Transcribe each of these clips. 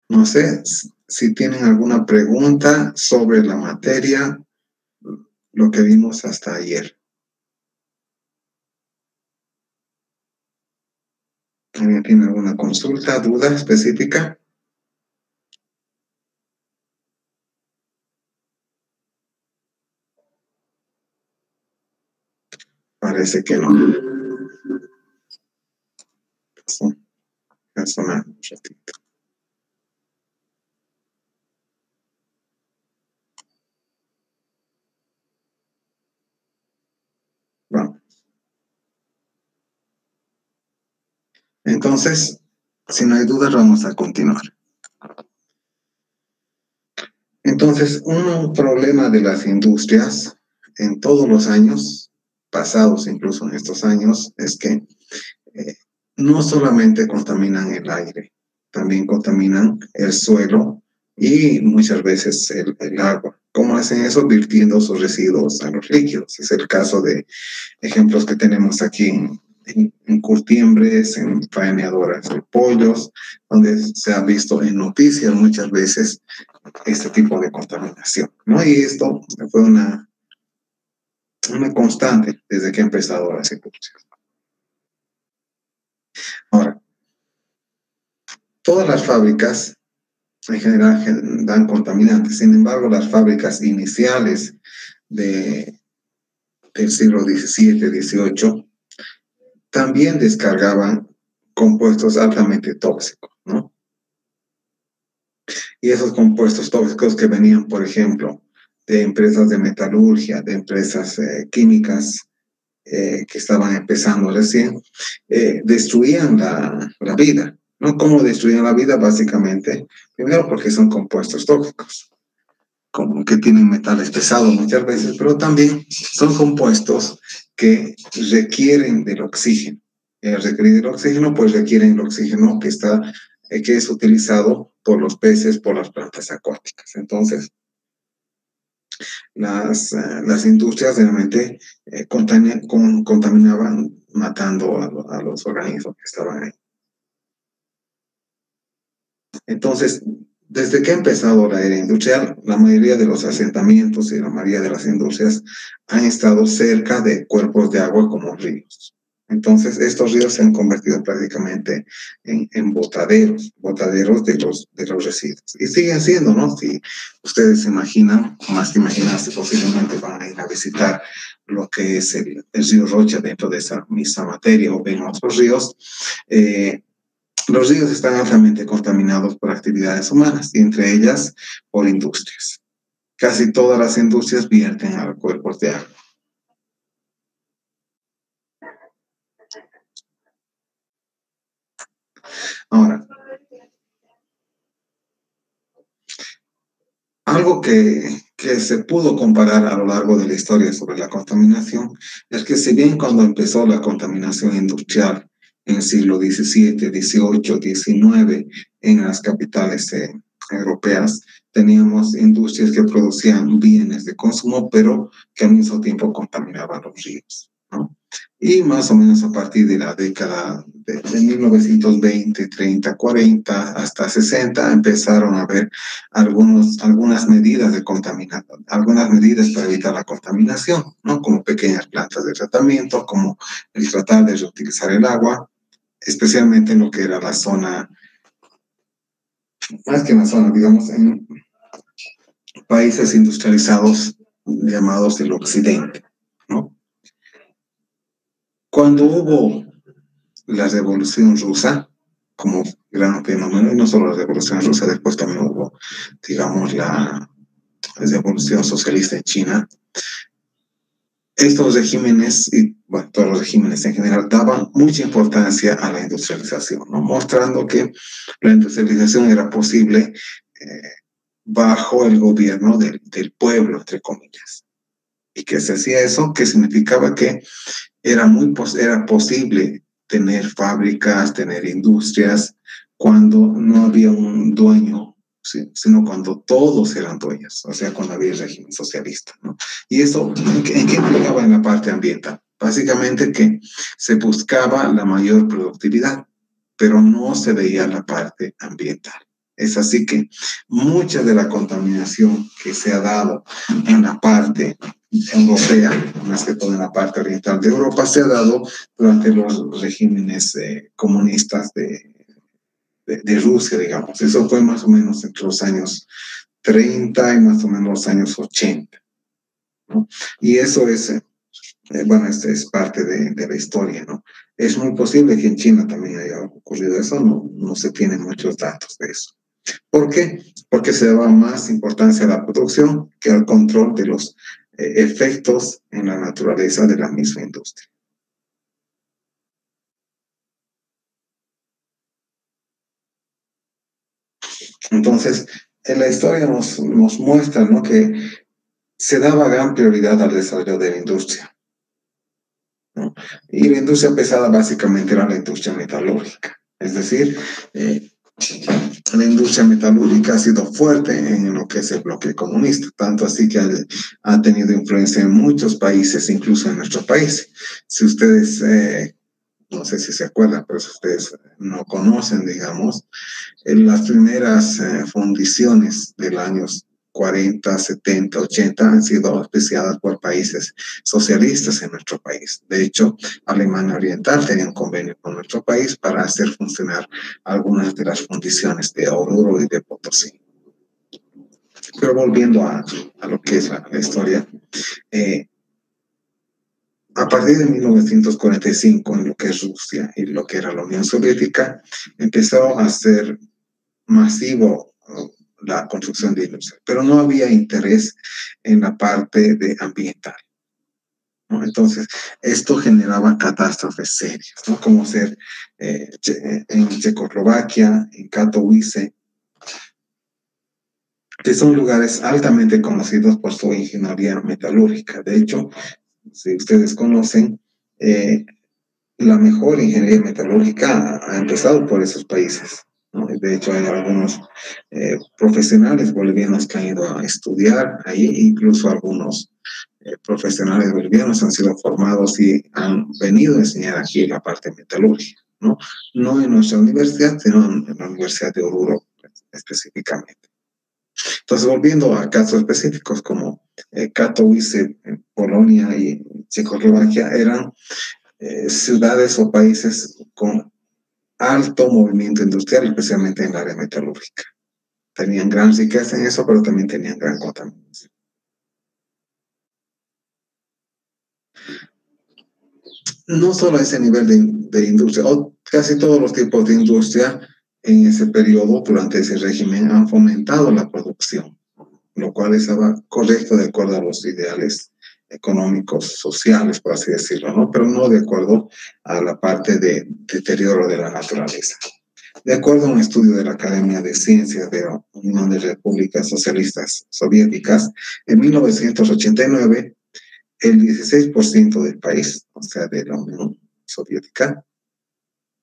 No sé si tienen alguna pregunta sobre la materia, lo que vimos hasta ayer. ¿Alguien tiene alguna consulta, duda específica? Parece que no. Eso un ratito. Vamos. Entonces, si no hay dudas, vamos a continuar. Entonces, un problema de las industrias en todos los años, pasados incluso en estos años, es que no solamente contaminan el aire, también contaminan el suelo y muchas veces el agua. ¿Cómo hacen eso? Virtiendo sus residuos a los líquidos. Es el caso de ejemplos que tenemos aquí en curtiembres, en faenadoras de pollos, donde se ha visto en noticias muchas veces este tipo de contaminación, ¿no? Y esto fue una constante desde que ha empezado las industrias. Ahora, todas las fábricas en general dan contaminantes. Sin embargo, las fábricas iniciales del siglo XVII, XVIII también descargaban compuestos altamente tóxicos, ¿no? Y esos compuestos tóxicos que venían, por ejemplo, de empresas de metalurgia, de empresas químicas que estaban empezando recién, destruían la vida, ¿no? ¿Cómo destruían la vida? Básicamente, primero porque son compuestos tóxicos, como que tienen metales pesados muchas veces, pero también son compuestos que requieren del oxígeno. Al requerir el oxígeno, pues requieren el oxígeno que es utilizado por los peces, por las plantas acuáticas. Entonces, las industrias realmente contaminaban matando a los organismos que estaban ahí. Entonces, desde que ha empezado la era industrial, la mayoría de los asentamientos y la mayoría de las industrias han estado cerca de cuerpos de agua como ríos. Entonces, estos ríos se han convertido prácticamente en botaderos de los residuos. Y siguen siendo, ¿no? Si ustedes se imaginan, más que imaginarse, posiblemente van a ir a visitar lo que es el río Rocha dentro de esa misma materia o ven otros ríos. Los ríos están altamente contaminados por actividades humanas y entre ellas por industrias. Casi todas las industrias vierten a cuerpos de agua. Ahora, algo que se pudo comparar a lo largo de la historia sobre la contaminación es que si bien cuando empezó la contaminación industrial en el siglo XVII, XVIII, XIX, en las capitales europeas, teníamos industrias que producían bienes de consumo, pero que al mismo tiempo contaminaban los ríos, ¿no? Y más o menos a partir de la década de 1920, 30, 40 hasta 60 empezaron a haber algunas medidas de contaminación, algunas medidas para evitar la contaminación, ¿no? Como pequeñas plantas de tratamiento, como el tratar de reutilizar el agua, especialmente en lo que era la zona, más que en la zona, digamos, en países industrializados llamados el Occidente, ¿no? Cuando hubo la Revolución Rusa, como gran fenómeno, y no solo la Revolución Rusa, después también hubo, digamos, la Revolución Socialista en China. Estos regímenes, y bueno, todos los regímenes en general, daban mucha importancia a la industrialización, ¿no? Mostrando que la industrialización era posible bajo el gobierno del pueblo, entre comillas. ¿Y qué se hacía eso? Que significaba que era posible tener fábricas, tener industrias, cuando no había un dueño, ¿sí? Sino cuando todos eran dueños, o sea, cuando había el régimen socialista, ¿no? Y eso, ¿en qué implicaba en la parte ambiental? Básicamente que se buscaba la mayor productividad, pero no se veía la parte ambiental. Es así que mucha de la contaminación que se ha dado en la parte europea, más que todo en la parte oriental de Europa, se ha dado durante los regímenes comunistas de Rusia, digamos. Eso fue más o menos entre los años 30 y más o menos los años 80, ¿no? Y eso es, bueno, este es parte de la historia, ¿no? Es muy posible que en China también haya ocurrido eso, no se tienen muchos datos de eso. ¿Por qué? Porque se daba más importancia a la producción que al control de los efectos en la naturaleza de la misma industria. Entonces, en la historia nos muestra, ¿no?, que se daba gran prioridad al desarrollo de la industria, ¿no? Y la industria pesada básicamente era la industria metalúrgica. Es decir, la industria metalúrgica ha sido fuerte en lo que es el bloque comunista, tanto así que ha tenido influencia en muchos países, incluso en nuestro país. Si ustedes, no sé si se acuerdan, pero si ustedes no conocen, digamos, las primeras fundiciones de los años 40, 70, 80 han sido auspiciadas por países socialistas en nuestro país. De hecho, Alemania Oriental tenía un convenio con nuestro país para hacer funcionar algunas de las fundiciones de Oruro y de Potosí. Pero volviendo a lo que es la historia, a partir de 1945, en lo que es Rusia y lo que era la Unión Soviética, empezó a ser masivo la construcción de industria, pero no había interés en la parte ambiental, ¿no? Entonces, esto generaba catástrofes serias, ¿no? Como ser en Checoslovaquia, en Katowice, que son lugares altamente conocidos por su ingeniería metalúrgica. De hecho, si ustedes conocen, la mejor ingeniería metalúrgica ha empezado por esos países, ¿no? De hecho, hay algunos profesionales bolivianos que han ido a estudiar ahí, incluso algunos profesionales bolivianos han sido formados y han venido a enseñar aquí la parte metalúrgica, ¿no? No en nuestra universidad, sino en la Universidad de Oruro específicamente. Entonces, volviendo a casos específicos como Katowice, Polonia y Checoslovaquia, eran ciudades o países con alto movimiento industrial, especialmente en el área metalúrgica. Tenían gran riqueza en eso, pero también tenían gran contaminación. No solo ese nivel de industria, casi todos los tipos de industria en ese periodo, durante ese régimen, han fomentado la producción, lo cual estaba correcto de acuerdo a los ideales económicos, sociales, por así decirlo, ¿no? Pero no de acuerdo a la parte de deterioro de la naturaleza. De acuerdo a un estudio de la Academia de Ciencias de la Unión de Repúblicas Socialistas Soviéticas, en 1989, el 16% del país, o sea, de la Unión Soviética,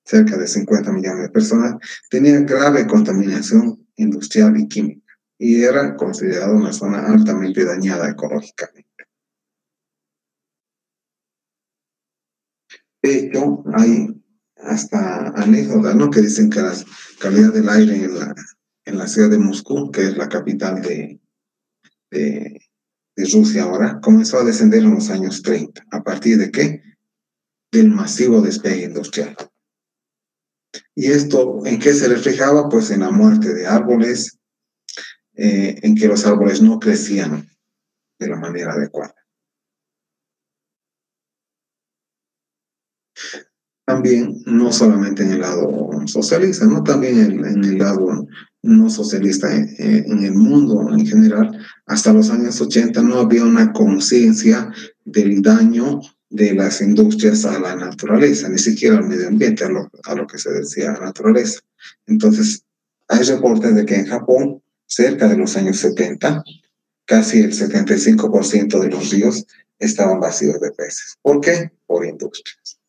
cerca de 50 millones de personas, tenía grave contaminación industrial y química y era considerada una zona altamente dañada ecológicamente. De hecho, hay hasta anécdotas, ¿no?, que dicen que la calidad del aire en la ciudad de Moscú, que es la capital de Rusia ahora, comenzó a descender en los años 30. ¿A partir de qué? Del masivo despegue industrial. ¿Y esto en qué se reflejaba? Pues en la muerte de árboles, en que los árboles no crecían de la manera adecuada. También, no solamente en el lado socialista, ¿no? También en el lado no socialista, en el mundo en general, hasta los años 80 no había una conciencia del daño de las industrias a la naturaleza, ni siquiera al medio ambiente, a lo que se decía naturaleza. Entonces, hay reportes de que en Japón, cerca de los años 70, casi el 75% de los ríos estaban vacíos de peces. ¿Por qué? Por industrias.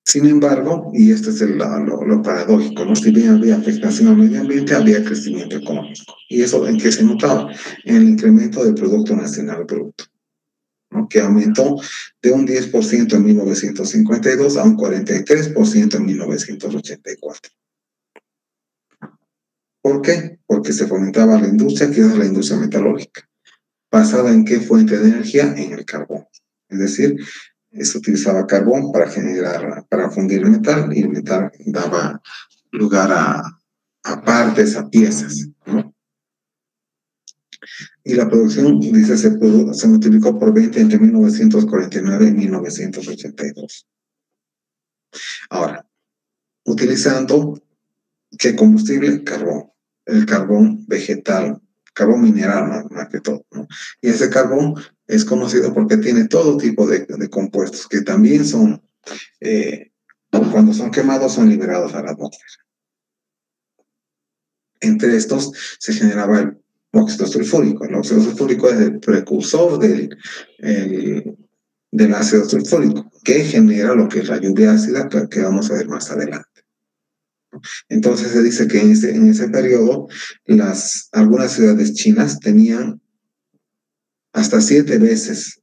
Sin embargo, y este es lo paradójico, ¿no? Si bien había afectación al medio ambiente, había crecimiento económico. ¿Y eso en qué se notaba? En el incremento del Producto Nacional Bruto. ¿no? Que aumentó de un 10% en 1952 a un 43% en 1984. ¿Por qué? Porque se fomentaba la industria, que es la industria metalúrgica. ¿Basada en qué fuente de energía? En el carbón. Es decir, se utilizaba carbón para fundir el metal, y el metal daba lugar a partes, a piezas, ¿no? Y la producción, dice, se multiplicó por 20 entre 1949 y 1982. Ahora, utilizando ¿qué combustible? Carbón. El carbón vegetal, carbón mineral más que todo, ¿no? Y ese carbón es conocido porque tiene todo tipo de compuestos que también son, cuando son quemados, son liberados a la atmósfera. Entre estos se generaba el óxido sulfúrico. El óxido sulfúrico es el precursor del ácido sulfúrico, que genera lo que es la lluvia ácida, que vamos a ver más adelante. Entonces se dice que en ese periodo algunas ciudades chinas tenían hasta 7 veces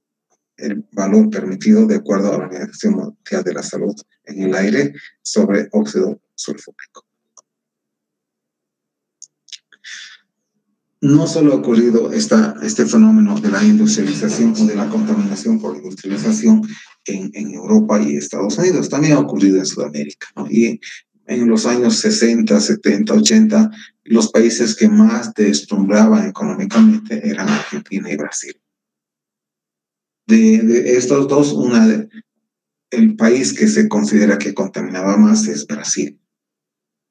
el valor permitido de acuerdo a la Organización Mundial de la Salud en el aire sobre óxido sulfúrico. No solo ha ocurrido este fenómeno de la industrialización o de la contaminación por industrialización en Europa y Estados Unidos, también ha ocurrido en Sudamérica, ¿no? Y en los años 60, 70, 80, los países que más deslumbraban económicamente eran Argentina y Brasil. De estos dos, el país que se considera que contaminaba más es Brasil,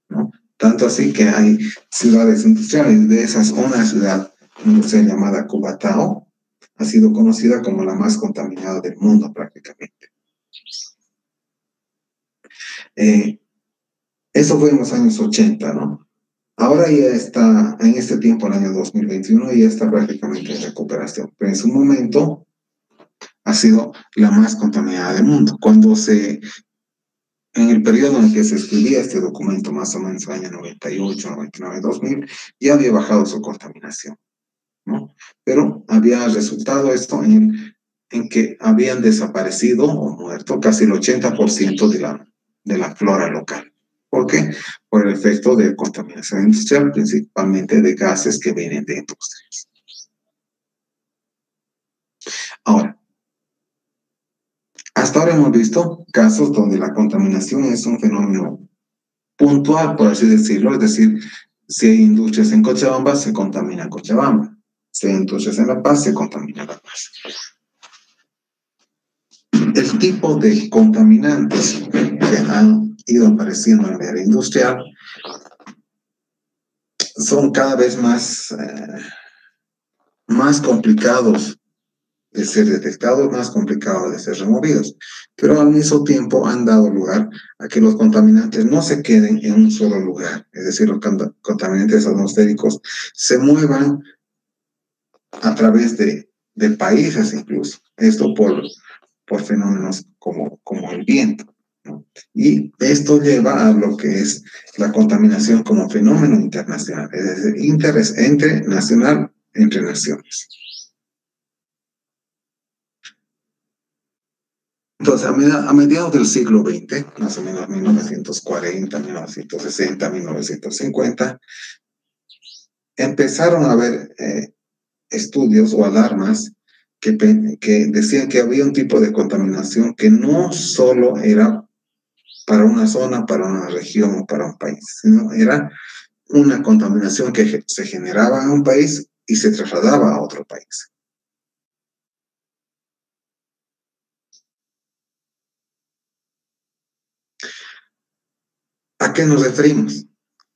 ¿no? Tanto así que hay ciudades industriales. De esas, una ciudad industrial llamada Cubatao ha sido conocida como la más contaminada del mundo prácticamente. Eso fue en los años 80, ¿no? Ahora ya está, en este tiempo, el año 2021, ya está prácticamente en recuperación. Pero en su momento ha sido la más contaminada del mundo. En el periodo en que se escribía este documento, más o menos año 98, 99, 2000, ya había bajado su contaminación, ¿no? Pero había resultado esto en que habían desaparecido o muerto casi el 80% de la flora local. ¿Por qué? Por el efecto de contaminación industrial, principalmente de gases que vienen de industrias. Ahora, hasta ahora hemos visto casos donde la contaminación es un fenómeno puntual, por así decirlo, es decir, si hay industrias en Cochabamba, se contamina Cochabamba. Si hay industrias en La Paz, se contamina La Paz. El tipo de contaminantes que han ido apareciendo en la área industrial son cada vez más complicados de ser detectados, más complicados de ser removidos, pero al mismo tiempo han dado lugar a que los contaminantes no se queden en un solo lugar, es decir, los contaminantes atmosféricos se muevan a través de países incluso, esto por fenómenos como el viento, ¿no? Y esto lleva a lo que es la contaminación como fenómeno internacional, es decir, interés nacional entre naciones. Entonces, a mediados del siglo XX, más o menos 1940, 1960, 1950, empezaron a haber estudios o alarmas que decían que había un tipo de contaminación que no solo era para una zona, para una región o para un país, sino era una contaminación que se generaba en un país y se trasladaba a otro país. ¿A qué nos referimos?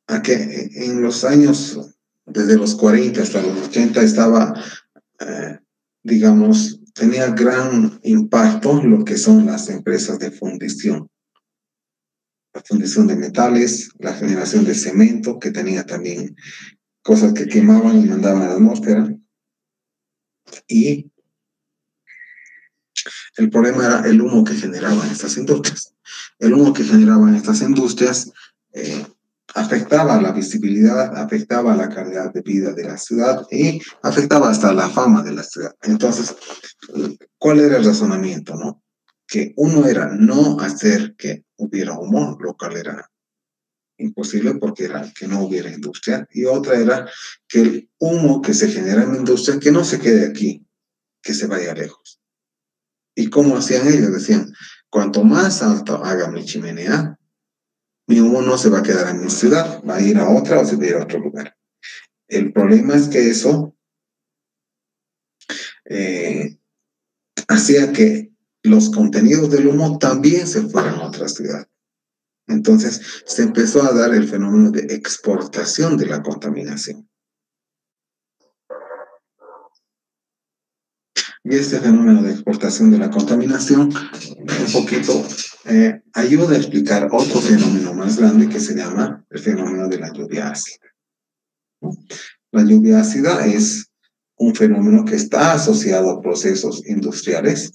A que en los años, desde los 40 hasta los 80, estaba, digamos, tenía gran impacto lo que son las empresas de fundición. La fundición de metales, la generación de cemento, que tenía también cosas que quemaban y mandaban a la atmósfera. Y el problema era el humo que generaban estas industrias. El humo que generaban estas industrias afectaba la visibilidad, afectaba la calidad de vida de la ciudad y afectaba hasta la fama de la ciudad. Entonces, ¿cuál era el razonamiento, no? Que uno era no hacer que hubiera humo, lo cual era imposible porque era que no hubiera industria, y otra era que el humo que se genera en la industria, que no se quede aquí, que se vaya lejos. ¿Y cómo hacían ellos? Decían, cuanto más alto haga mi chimenea, mi humo no se va a quedar en mi ciudad, va a ir a otra o se va a ir a otro lugar. El problema es que eso hacía que los contenidos del humo también se fueran a otra ciudad. Entonces se empezó a dar el fenómeno de exportación de la contaminación. Y este fenómeno de exportación de la contaminación un poquito ayuda a explicar otro fenómeno más grande que se llama el fenómeno de la lluvia ácida. La lluvia ácida es un fenómeno que está asociado a procesos industriales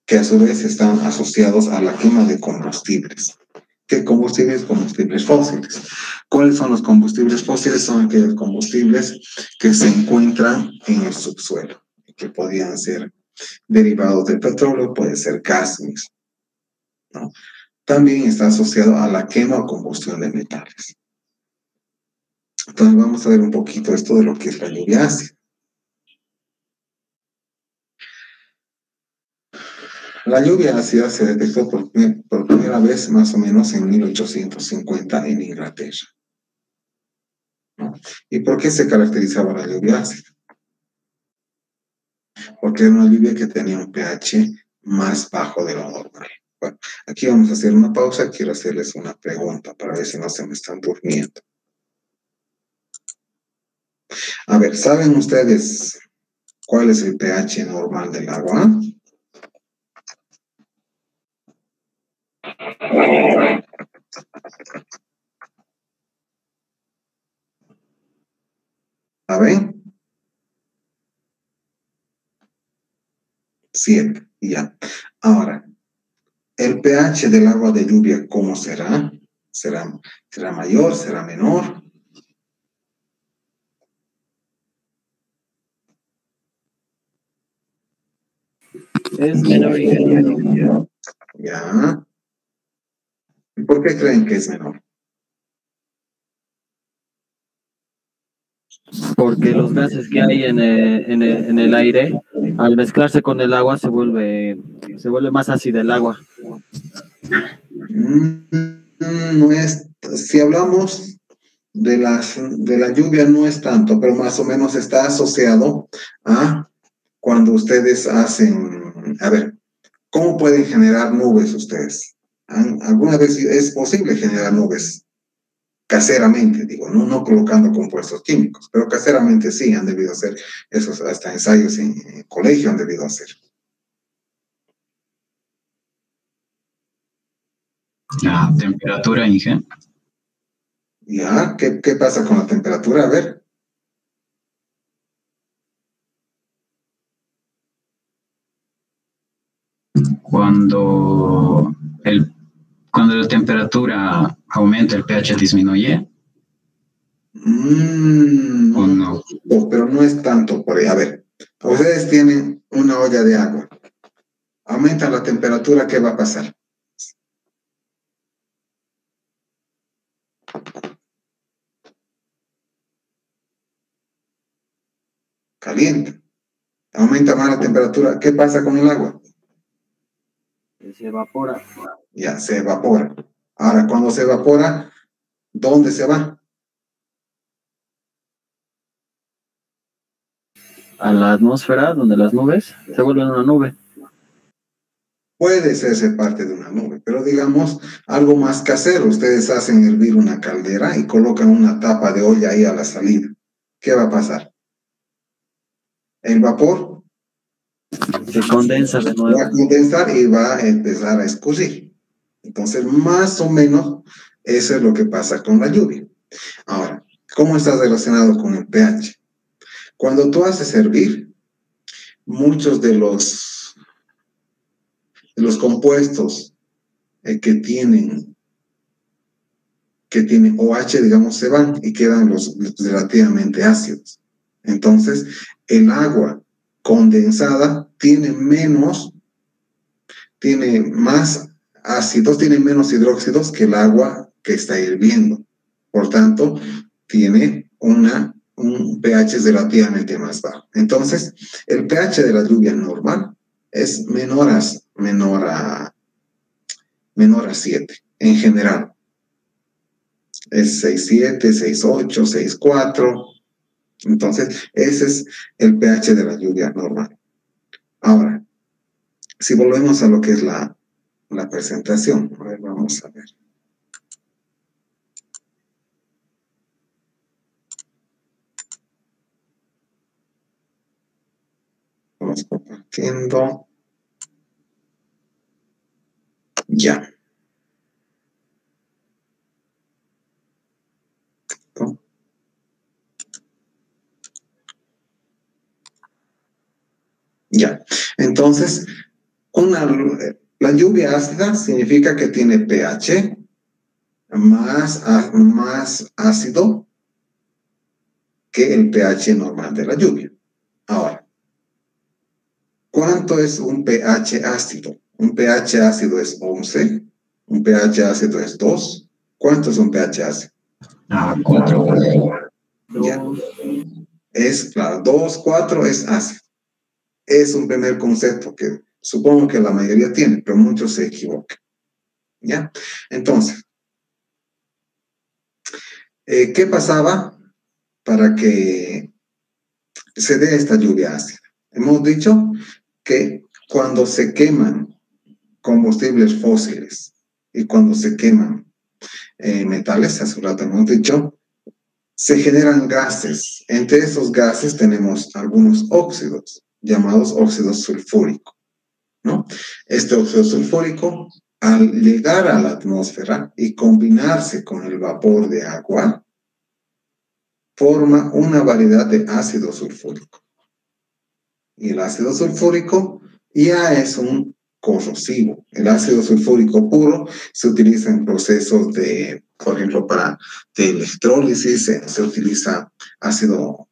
que a su vez están asociados a la quema de combustibles. ¿Qué combustibles? Combustibles fósiles. ¿Cuáles son los combustibles fósiles? Son aquellos combustibles que se encuentran en el subsuelo, que podían ser derivados del petróleo, puede ser gas, ¿no? También está asociado a la quema o combustión de metales. Entonces vamos a ver un poquito esto de lo que es la lluvia ácida. La lluvia ácida se detectó por primera vez más o menos en 1850 en Inglaterra, ¿no? ¿Y por qué se caracterizaba la lluvia ácida? Porque era una lluvia que tenía un pH más bajo de lo normal. Bueno, aquí vamos a hacer una pausa. Quiero hacerles una pregunta para ver si no se me están durmiendo. A ver, ¿saben ustedes cuál es el pH normal del agua? ¿Saben? 7, ya. Ahora, el pH del agua de lluvia, ¿cómo será? ¿Será mayor? ¿Será menor? Es menor, ingeniero. Ya. ¿Y por qué creen que es menor? Porque los gases que hay en el aire, al mezclarse con el agua, se vuelve más ácida el agua. No es, si hablamos de la lluvia, no es tanto, pero más o menos está asociado a cuando ustedes hacen, a ver, ¿cómo pueden generar nubes ustedes? ¿Alguna vez es posible generar nubes? Caseramente, digo, no colocando compuestos químicos, pero caseramente sí han debido hacer esos, hasta ensayos en colegio han debido hacer. La temperatura, Inge. ¿Ya? ¿Qué pasa con la temperatura? A ver. Cuando la temperatura aumenta, el pH disminuye. ¿O no? Pero no es tanto por ahí. A ver, ustedes tienen una olla de agua. Aumenta la temperatura, ¿qué va a pasar? Calienta. Aumenta más la temperatura, ¿qué pasa con el agua? Se evapora. Ya, se evapora. Ahora, cuando se evapora, ¿dónde se va? A la atmósfera, donde las nubes se vuelven una nube. Puede ser parte de una nube, pero digamos algo más casero. Ustedes hacen hervir una caldera y colocan una tapa de olla ahí a la salida. ¿Qué va a pasar? El vapor Se condensa de nuevo. va a condensar y va a empezar a escurrir. Entonces, más o menos, eso es lo que pasa con la lluvia. Ahora, ¿cómo está relacionado con el pH? Cuando tú haces hervir, muchos de los compuestos que tienen que tiene OH, digamos, se van y quedan los relativamente ácidos. Entonces, el agua condensada tiene más ácidos, tiene menos hidróxidos que el agua que está hirviendo. Por tanto, tiene un pH relativamente más bajo. Entonces, el pH de la lluvia normal es menor a 7 en general. Es 6,7, 6,8, 6,4. Entonces, ese es el pH de la lluvia normal. Ahora, si volvemos a lo que es la presentación, a ver, vamos a ver. Vamos compartiendo. Ya. Ya. Entonces, la lluvia ácida significa que tiene pH más ácido que el pH normal de la lluvia. Ahora, ¿cuánto es un pH ácido? Un pH ácido es 11, un pH ácido es 2. ¿Cuánto es un pH ácido? 4. Ya. Es, claro, 2, 4 es ácido. Es un primer concepto que supongo que la mayoría tiene, pero muchos se equivocan. ¿Ya? Entonces, ¿qué pasaba para que se dé esta lluvia ácida? Hemos dicho que cuando se queman combustibles fósiles y cuando se queman metales, hace un rato hemos dicho, se generan gases. Entre esos gases tenemos algunos óxidos, llamados óxidos sulfúricos, ¿no? Este óxido sulfúrico, al llegar a la atmósfera y combinarse con el vapor de agua, forma una variedad de ácido sulfúrico. Y el ácido sulfúrico ya es un corrosivo. El ácido sulfúrico puro se utiliza en procesos de, por ejemplo, de electrólisis, se utiliza ácido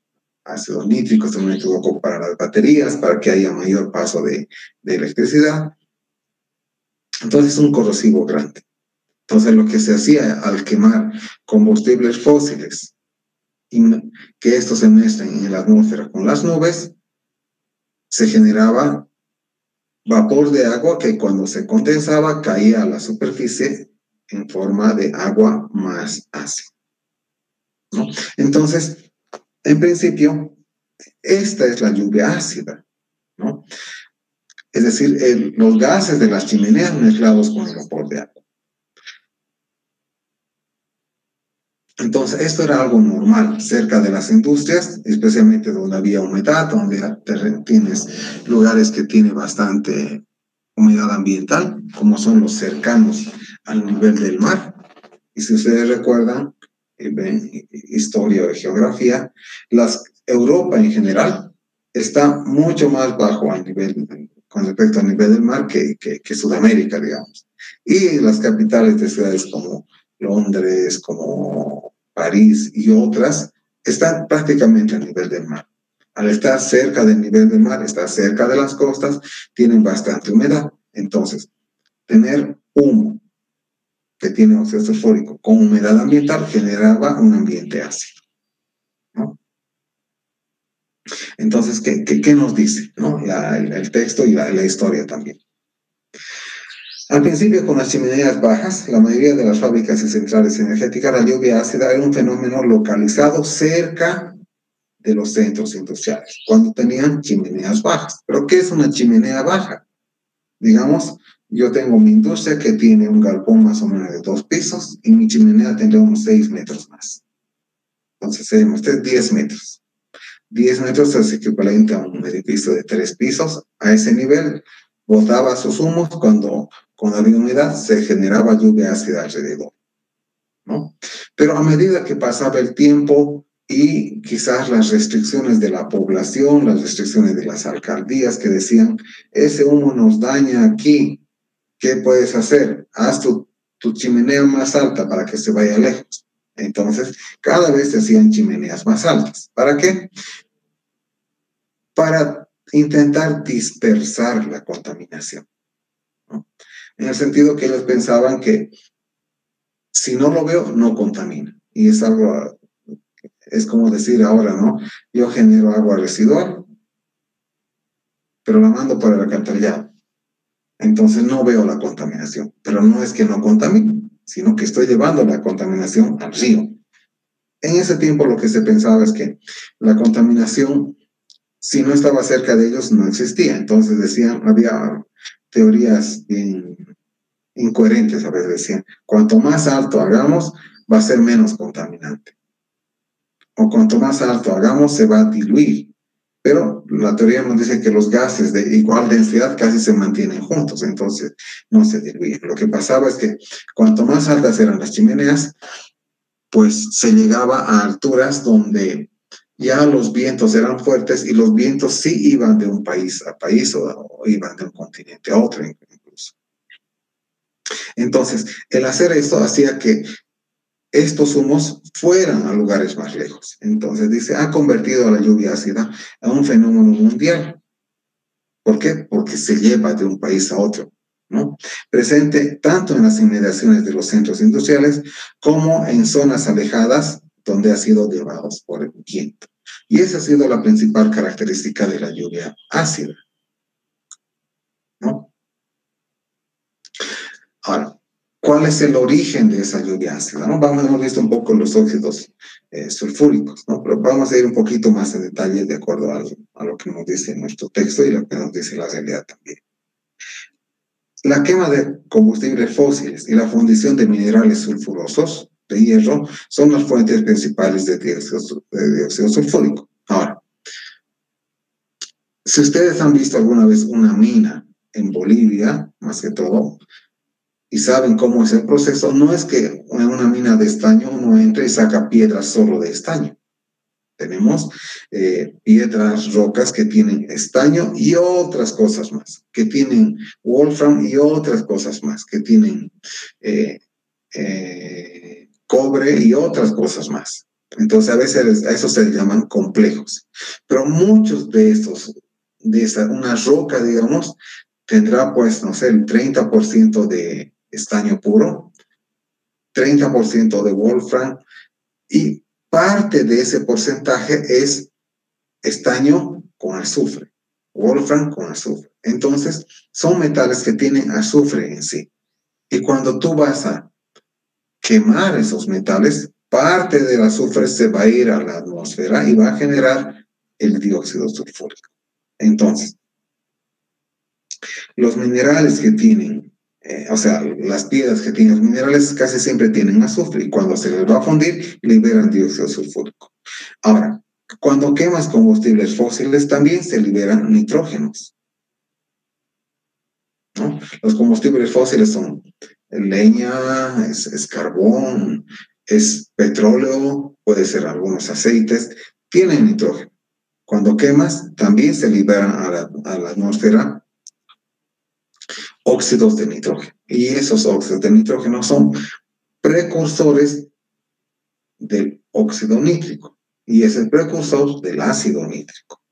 nítrico, se me equivoco, para las baterías, para que haya mayor paso de electricidad. Entonces es un corrosivo grande. Entonces lo que se hacía al quemar combustibles fósiles y que estos se mezclan en la atmósfera con las nubes, se generaba vapor de agua que cuando se condensaba caía a la superficie en forma de agua más ácida, ¿no? Entonces, en principio, esta es la lluvia ácida, ¿no? Es decir, los gases de las chimeneas mezclados con el vapor de agua. Entonces, esto era algo normal cerca de las industrias, especialmente donde había humedad, donde tienes lugares que tienen bastante humedad ambiental, como son los cercanos al nivel del mar. Y si ustedes recuerdan, ven historia o geografía, Europa en general está mucho más bajo al nivel, con respecto al nivel del mar que Sudamérica, digamos. Y las capitales de ciudades como Londres, como París y otras, están prácticamente a nivel del mar. Al estar cerca del nivel del mar, estar cerca de las costas, tienen bastante humedad. Entonces, tener humo que tiene óxido sulfúrico con humedad ambiental generaba un ambiente ácido, ¿no? Entonces, ¿qué nos dice, ¿no? El texto y la historia también. Al principio, con las chimeneas bajas, la mayoría de las fábricas y centrales energéticas, la lluvia ácida era un fenómeno localizado cerca de los centros industriales, cuando tenían chimeneas bajas. ¿Pero qué es una chimenea baja? Digamos, yo tengo mi industria que tiene un galpón más o menos de 2 pisos y mi chimenea tendrá unos 6 metros más. Entonces, seríamos 10 metros. 10 metros es equivalente a un edificio de 3 pisos. A ese nivel, botaba sus humos cuando había humedad, se generaba lluvia ácida alrededor, ¿no? Pero a medida que pasaba el tiempo y quizás las restricciones de la población, las restricciones de las alcaldías que decían, ese humo nos daña aquí, ¿qué puedes hacer? Haz tu tu chimenea más alta para que se vaya lejos. Entonces, cada vez se hacían chimeneas más altas. ¿Para qué? Para intentar dispersar la contaminación, ¿no? En el sentido que ellos pensaban que si no lo veo, no contamina. Y es algo, es como decir ahora, ¿no? Yo genero agua residual, pero la mando por el alcantarillado. Entonces no veo la contaminación. Pero no es que no contamine, sino que estoy llevando la contaminación al río. En ese tiempo lo que se pensaba es que la contaminación, si no estaba cerca de ellos, no existía. Entonces decían, había teorías bien incoherentes, a veces decían, cuanto más alto hagamos, va a ser menos contaminante. O cuanto más alto hagamos, se va a diluir. Pero la teoría nos dice que los gases de igual densidad casi se mantienen juntos, entonces no se diluyen. Lo que pasaba es que cuanto más altas eran las chimeneas, pues se llegaba a alturas donde ya los vientos eran fuertes y los vientos sí iban de un país a país o iban de un continente a otro incluso. Entonces, el hacer esto hacía que estos humos fueran a lugares más lejos. Entonces dice, ha convertido a la lluvia ácida a un fenómeno mundial. ¿Por qué? Porque se lleva de un país a otro, ¿no? Presente tanto en las inmediaciones de los centros industriales como en zonas alejadas donde ha sido llevado por el viento. Y esa ha sido la principal característica de la lluvia ácida, ¿no? Ahora, ¿cuál es el origen de esa lluvia ácida? ¿No? Hemos visto un poco los óxidos sulfúricos, ¿no? Pero vamos a ir un poquito más en detalle de acuerdo a lo que nos dice nuestro texto y lo que nos dice la realidad también. La quema de combustibles fósiles y la fundición de minerales sulfurosos de hierro son las fuentes principales de dióxido sulfúrico. Ahora, si ustedes han visto alguna vez una mina en Bolivia, más que todo, y saben cómo es el proceso, no es que en una mina de estaño uno entre y saca piedras solo de estaño. Tenemos piedras, rocas que tienen estaño y otras cosas más, que tienen wolfram y otras cosas más, que tienen cobre y otras cosas más. Entonces a veces a eso se les llaman complejos. Pero muchos de estos, una roca, digamos, tendrá pues, no sé, el 30% de estaño puro, 30% de wolfram y parte de ese porcentaje es estaño con azufre, wolfram con azufre. Entonces, son metales que tienen azufre en sí. Y cuando tú vas a quemar esos metales, parte del azufre se va a ir a la atmósfera y va a generar el dióxido sulfúrico. Entonces, los minerales que tienen, o sea, las piedras que tienen los minerales casi siempre tienen azufre y cuando se les va a fundir, liberan dióxido sulfúrico. Ahora, cuando quemas combustibles fósiles, también se liberan nitrógenos, ¿no? Los combustibles fósiles son leña, es carbón, es petróleo, puede ser algunos aceites, tienen nitrógeno. Cuando quemas, también se liberan a la atmósfera óxidos de nitrógeno. Y esos óxidos de nitrógeno son precursores del óxido nítrico. Y es el precursor del ácido nítrico.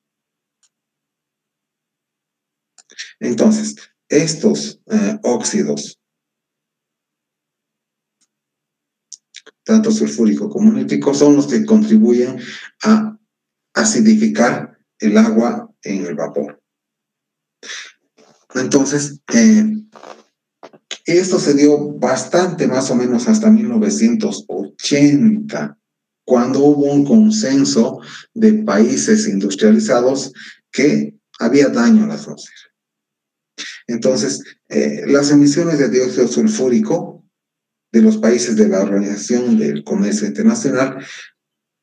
Entonces, estos óxidos, tanto sulfúrico como nítrico, son los que contribuyen a acidificar el agua en el vapor. Entonces, esto se dio bastante, más o menos hasta 1980, cuando hubo un consenso de países industrializados que había daño a la atmósfera. Entonces, las emisiones de dióxido sulfúrico de los países de la Organización del Comercio Internacional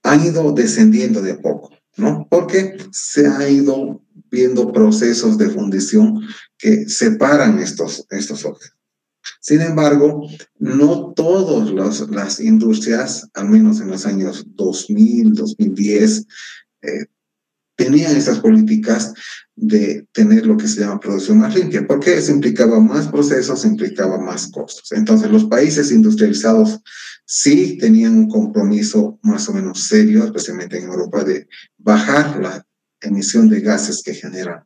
han ido descendiendo de a poco, ¿no? Porque se han ido viendo procesos de fundición que separan estos óxidos. Sin embargo, no todas las industrias, al menos en los años 2000, 2010, tenían esas políticas de tener lo que se llama producción más limpia, porque eso implicaba más procesos, implicaba más costos. Entonces, los países industrializados sí tenían un compromiso más o menos serio, especialmente en Europa, de bajar la emisión de gases que generan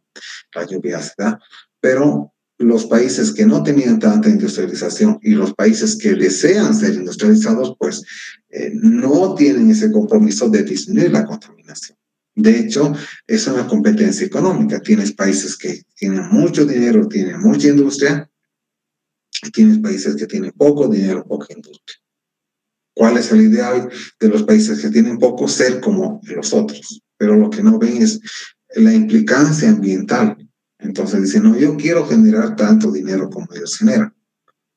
la lluvia ácida, pero los países que no tenían tanta industrialización y los países que desean ser industrializados, pues no tienen ese compromiso de disminuir la contaminación. De hecho, es una competencia económica. Tienes países que tienen mucho dinero, tienen mucha industria, y tienes países que tienen poco dinero, poca industria. ¿Cuál es el ideal de los países que tienen poco? Ser como los otros. Pero lo que no ven es la implicancia ambiental. Entonces dicen, no, yo quiero generar tanto dinero como ellos generan.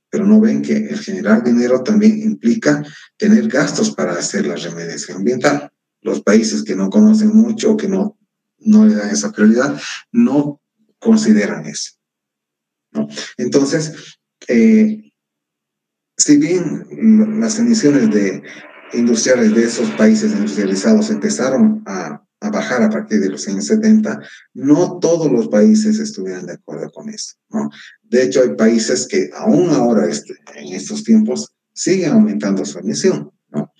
Pero no ven que el generar dinero también implica tener gastos para hacer la remediación ambiental. Los países que no conocen mucho o que no le dan esa prioridad, no consideran eso, ¿no? Entonces, si bien las emisiones industriales de esos países industrializados empezaron a bajar a partir de los años 70, no todos los países estuvieron de acuerdo con eso, ¿no? De hecho, hay países que aún ahora, en estos tiempos, siguen aumentando su emisión, ¿no?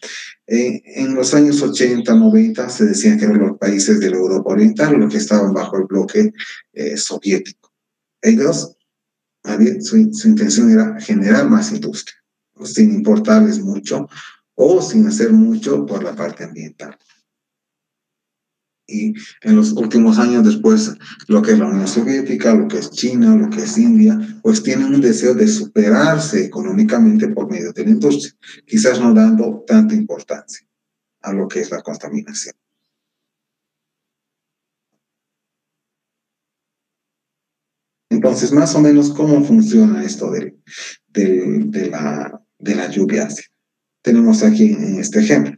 En los años 80, 90, se decían que eran los países de la Europa Oriental los que estaban bajo el bloque soviético. Ellos, su intención era generar más industria, sin importarles mucho o sin hacer mucho por la parte ambiental. Y en los últimos años después, lo que es la Unión Soviética, lo que es China, lo que es India, pues tienen un deseo de superarse económicamente por medio de la industria, quizás no dando tanta importancia a lo que es la contaminación. Entonces, más o menos, ¿cómo funciona esto de la lluvia ácida? Tenemos aquí en este ejemplo.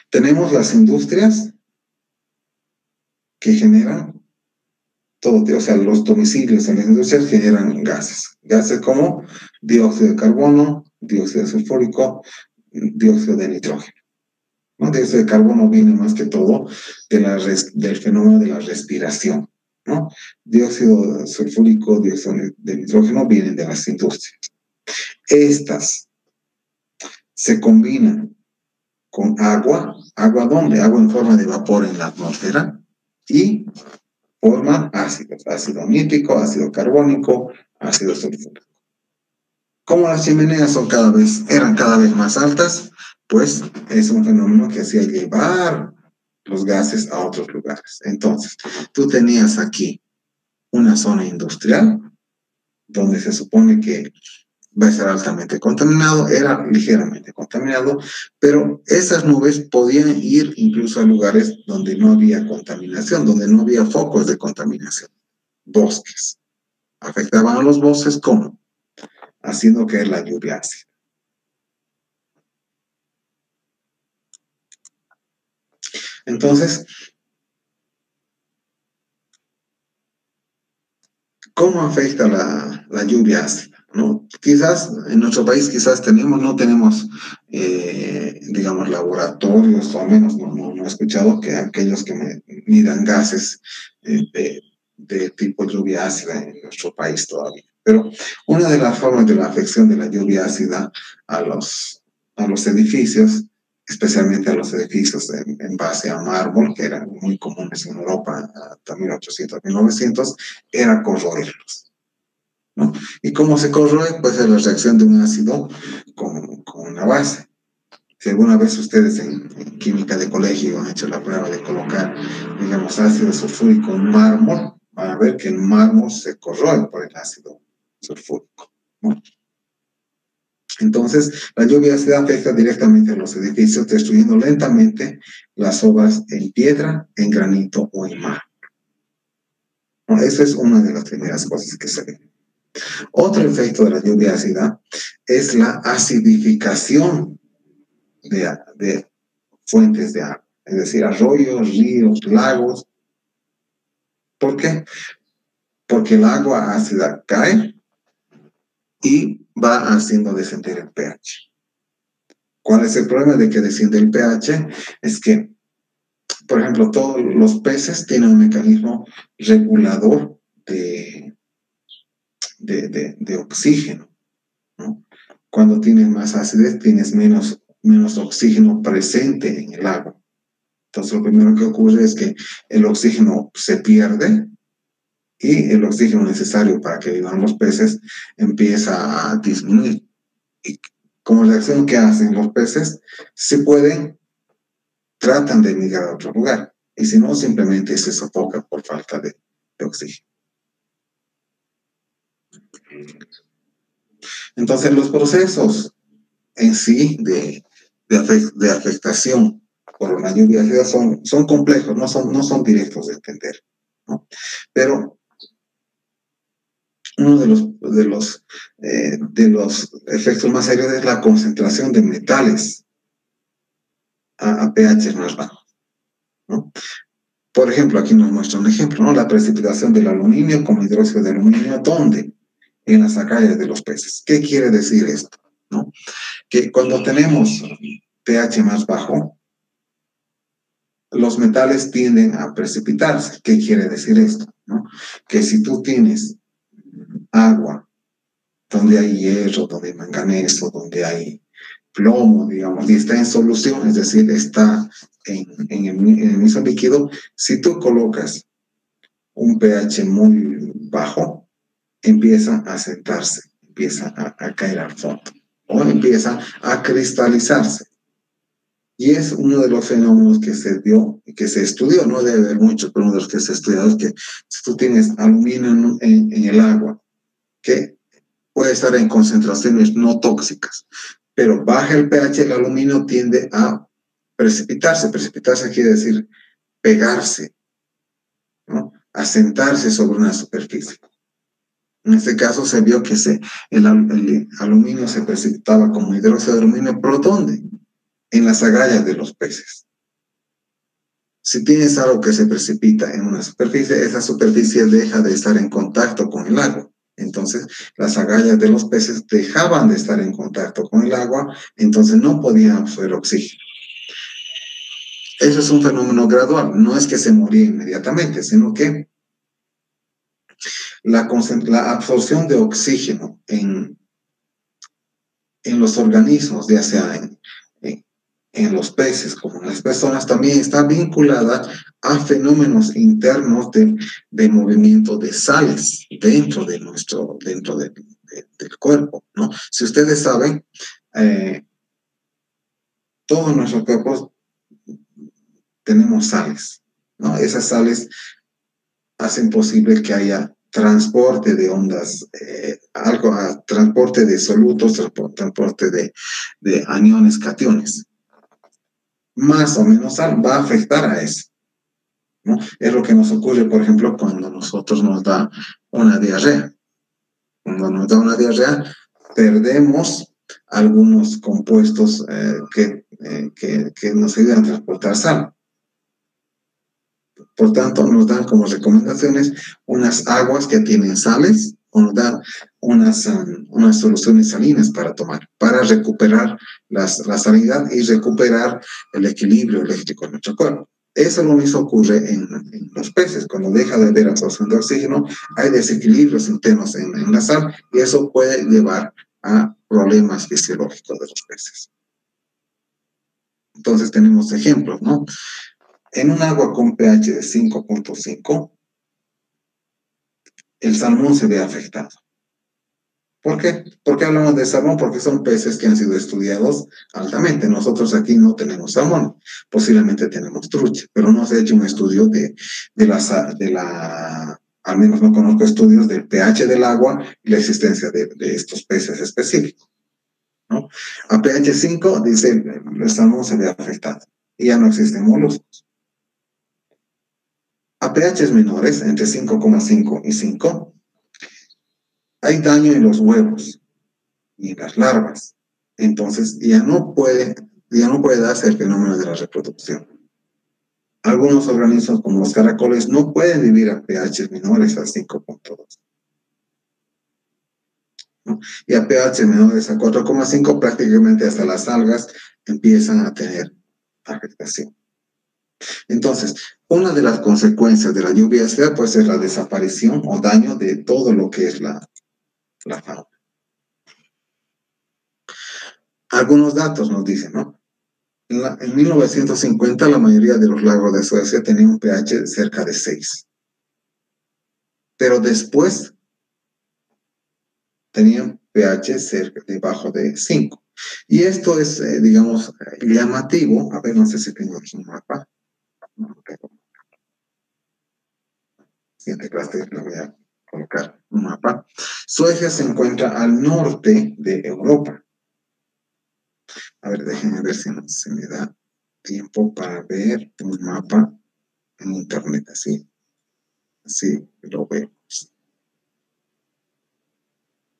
Tenemos las industrias que generan todo, o sea, los domicilios en las industrias generan gases. Gases como dióxido de carbono, dióxido sulfúrico, dióxido de nitrógeno. ¿No? Dióxido de carbono viene más que todo del fenómeno de la respiración, ¿no? Dióxido sulfúrico, dióxido de nitrógeno vienen de las industrias. Estas se combinan con agua. ¿Agua dónde? Agua en forma de vapor en la atmósfera y forman ácidos, ácido nítrico, ácido carbónico, ácido sulfúrico. Como las chimeneas eran cada vez más altas, pues es un fenómeno que hacía llevar los gases a otros lugares. Entonces, tú tenías aquí una zona industrial donde se supone que va a ser altamente contaminado, era ligeramente contaminado, pero esas nubes podían ir incluso a lugares donde no había contaminación, donde no había focos de contaminación. Bosques. Afectaban a los bosques, ¿cómo? Haciendo caer la lluvia ácida. Entonces, ¿cómo afecta la lluvia ácida? ¿No? Quizás en nuestro país no tenemos, digamos, laboratorios, o al menos no he escuchado que aquellos que midan gases de tipo lluvia ácida en nuestro país todavía. Pero una de las formas de la afección de la lluvia ácida a los edificios, especialmente a los edificios en base a mármol, que eran muy comunes en Europa hasta 1800, 1900, era corroerlos, ¿no? ¿Y cómo se corroe? Pues es la reacción de un ácido con una base. Si alguna vez ustedes en química de colegio han hecho la prueba de colocar, digamos, ácido sulfúrico en mármol, van a ver que el mármol se corroe por el ácido sulfúrico, ¿no? Entonces, la lluvia ácida afecta directamente a los edificios, destruyendo lentamente las obras en piedra, en granito o en mármol. ¿No? Esa es una de las primeras cosas que se ve. Otro efecto de la lluvia ácida es la acidificación de fuentes de agua, es decir, arroyos, ríos, lagos. ¿Por qué? Porque el agua ácida cae y va haciendo descender el pH. ¿Cuál es el problema de que desciende el pH? Es que por ejemplo, todos los peces tienen un mecanismo regulador de oxígeno, ¿no? Cuando tienes más acidez, tienes menos oxígeno presente en el agua. Entonces, lo primero que ocurre es que el oxígeno se pierde y el oxígeno necesario para que vivan los peces empieza a disminuir. Y como reacción que hacen los peces, si pueden, tratan de migrar a otro lugar. Y si no, simplemente se sofocan por falta de oxígeno. Entonces, los procesos en sí de afectación por una lluvia ácida son complejos, no son directos de entender, ¿no? Pero uno de los efectos más serios es la concentración de metales a pH más bajos, ¿no? Por ejemplo, aquí nos muestra un ejemplo, ¿no? La precipitación del aluminio como hidróxido de aluminio, ¿dónde? En las agallas de los peces. ¿Qué quiere decir esto? ¿No? Que cuando tenemos pH más bajo, los metales tienden a precipitarse. ¿Qué quiere decir esto? ¿No? Que si tú tienes agua donde hay hierro, donde hay manganeso, donde hay plomo, digamos, y está en solución, es decir, está en el mismo líquido, si tú colocas un pH muy bajo, empieza a sentarse, empieza a caer al fondo, o empieza a cristalizarse. Y es uno de los fenómenos que se dio, que se estudió, no debe haber muchos, pero uno de los que se estudió es que si tú tienes aluminio en el agua, que puede estar en concentraciones no tóxicas, pero baja el pH, el aluminio tiende a precipitarse. Precipitarse quiere decir pegarse, ¿no? Asentarse sobre una superficie. En este caso se vio que el aluminio se precipitaba como hidróxido de aluminio, ¿pero dónde? En las agallas de los peces. Si tienes algo que se precipita en una superficie, esa superficie deja de estar en contacto con el agua. Entonces, las agallas de los peces dejaban de estar en contacto con el agua, entonces no podían absorber oxígeno. Eso es un fenómeno gradual, no es que se moría inmediatamente, sino que la absorción de oxígeno en los organismos, ya sea en los peces como en las personas, también está vinculada a fenómenos internos de movimiento de sales dentro del cuerpo, ¿no? Si ustedes saben, todos nuestros cuerpos tenemos sales, ¿no? Esas sales hacen posible que haya transporte de ondas, transporte de solutos, transporte de aniones, cationes. Más o menos va a afectar a eso, ¿no? Es lo que nos ocurre, por ejemplo, cuando nosotros nos da una diarrea. Cuando nos da una diarrea, perdemos algunos compuestos que nos ayudan a transportar sal. Por tanto, nos dan como recomendaciones unas aguas que tienen sales, o nos dan unas soluciones salinas para tomar, para recuperar la salinidad y recuperar el equilibrio eléctrico en nuestro cuerpo. Eso lo mismo ocurre en los peces. Cuando deja de haber absorción de oxígeno, hay desequilibrios internos en la sal y eso puede llevar a problemas fisiológicos de los peces. Entonces tenemos ejemplos, ¿no? En un agua con pH de 5.5, el salmón se ve afectado. ¿Por qué? ¿Por qué hablamos de salmón? Porque son peces que han sido estudiados altamente. Nosotros aquí no tenemos salmón, posiblemente tenemos trucha, pero no se ha hecho un estudio al menos no conozco estudios del pH del agua y la existencia de estos peces específicos, ¿no? A pH 5, dice, el salmón se ve afectado y ya no existen moluscos. A pHs menores, entre 5,5 y 5, hay daño en los huevos y en las larvas. Entonces, ya no puede darse el fenómeno de la reproducción. Algunos organismos, como los caracoles, no pueden vivir a pHs menores a 5.2. ¿No? Y a pH menores a 4,5, prácticamente hasta las algas empiezan a tener afectación. Entonces, una de las consecuencias de la lluvia ácida puede ser la desaparición o daño de todo lo que es la fauna. Algunos datos nos dicen, ¿no? En 1950 la mayoría de los lagos de Suecia tenían un pH cerca de 6. Pero después tenían pH cerca debajo de 5. Y esto es, digamos, llamativo. A ver, no sé si tengo aquí un mapa. No tengo. Siguiente clase le voy a colocar un mapa. Suecia se encuentra al norte de Europa. A ver, déjenme ver si se me da tiempo para ver un mapa en internet, así lo vemos.